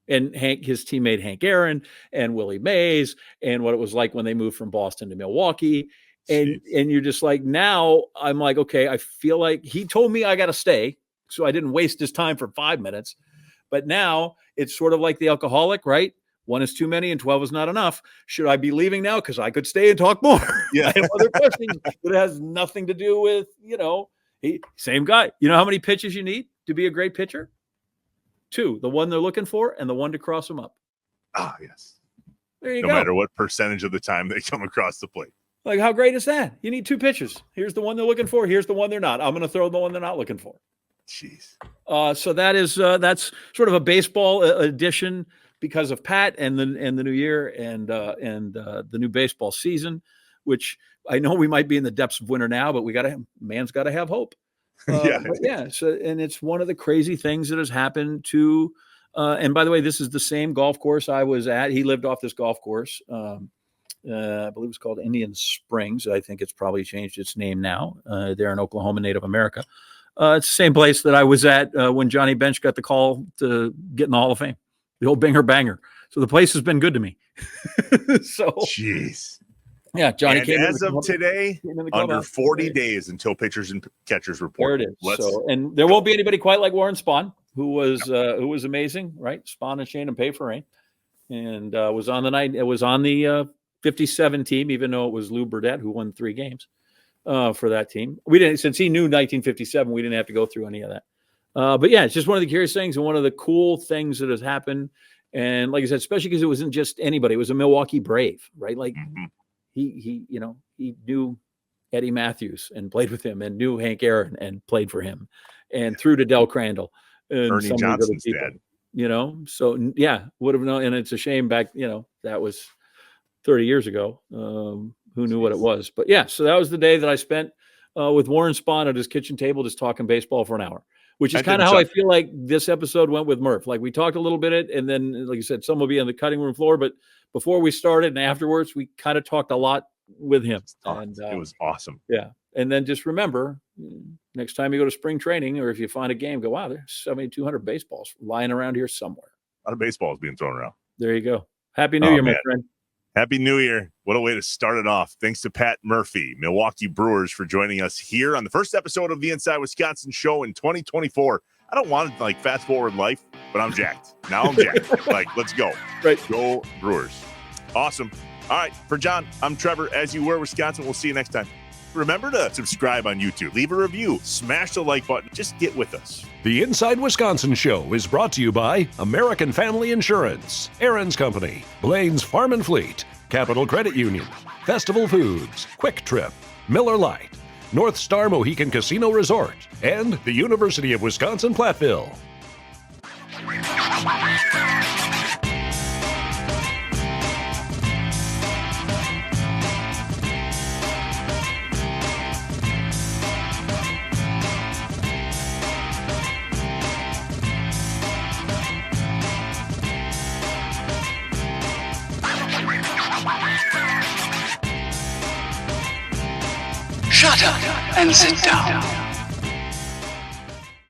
And his teammate Hank Aaron and Willie Mays and what it was like when they moved from Boston to Milwaukee. And you're just like, now I'm like, okay, I feel like he told me I got to stay. So I didn't waste his time for 5 minutes. But now it's sort of like the alcoholic, right? 1 is too many and 12 is not enough. Should I be leaving now? Because I could stay and talk more. Yeah. I have other questions, but it has nothing to do with, same guy. You know how many pitches you need to be a great pitcher? 2, the one they're looking for and the one to cross them up. Ah, yes. There you go. No matter what percentage of the time they come across the plate. Like, how great is that? You need 2 pitches. Here's the one they're looking for. Here's the one they're not. I'm going to throw the one they're not looking for. Jeez. So that's sort of a baseball edition because of Pat and the new year and the new baseball season, which I know we might be in the depths of winter now, but man's got to have hope. Yeah. So, and it's one of the crazy things that has happened to, and by the way, this is the same golf course I was at. He lived off this golf course. I believe it's called Indian Springs. I think it's probably changed its name now. There in Oklahoma, Native America. It's the same place that I was at when Johnny Bench got the call to get in the Hall of Fame, the old Binger Banger. So the place has been good to me. So, jeez. Yeah, Johnny and came as of today, under 40 days until pitchers and catchers report. There it is. So, and there won't be anybody quite like Warren Spahn, who was amazing, right? Spahn and Shane and Pay for Rain, and was on the night. It was on the 57 team, even though it was Lou Burdett who won 3 games for that team. We didn't, since he knew 1957, we didn't have to go through any of that. But yeah, it's just one of the curious things and one of the cool things that has happened. And like I said, especially because it wasn't just anybody, it was a Milwaukee Brave, right? Like he knew Eddie Matthews and played with him, and knew Hank Aaron and played for him, and threw to Del Crandall and Ernie Johnson's dad. So yeah, would have known. And it's a shame back, that was 30 years ago. Who knew what it was? But yeah, so that was the day that I spent with Warren Spahn at his kitchen table, just talking baseball for an hour, which is kind of how I feel like this episode went with Murph. Like we talked a little bit, and then, like you said, some will be on the cutting room floor, but before we started and afterwards, we kind of talked a lot with him. And it was awesome. Yeah. And then just remember, next time you go to spring training, or if you find a game, go, wow, there's 7,200 baseballs lying around here somewhere. A lot of baseballs being thrown around. There you go. Happy New Year, my friend. Happy New Year. What a way to start it off. Thanks to Pat Murphy, Milwaukee Brewers, for joining us here on the first episode of the Inside Wisconsin show in 2024. I don't want to fast forward life, but I'm jacked. Now I'm jacked. Let's go. Right. Go Brewers. Awesome. All right. For John, I'm Trevor. As you were, Wisconsin. We'll see you next time. Remember to subscribe on YouTube, leave a review, smash the like button. Just get with us. The Inside Wisconsin show is brought to you by American Family Insurance, Aaron's Company, Blaine's Farm and Fleet, Capital Credit Union, Festival Foods, Quick Trip, Miller Lite, North Star Mohican Casino Resort, and the University of Wisconsin-Platteville. Shut up and sit down.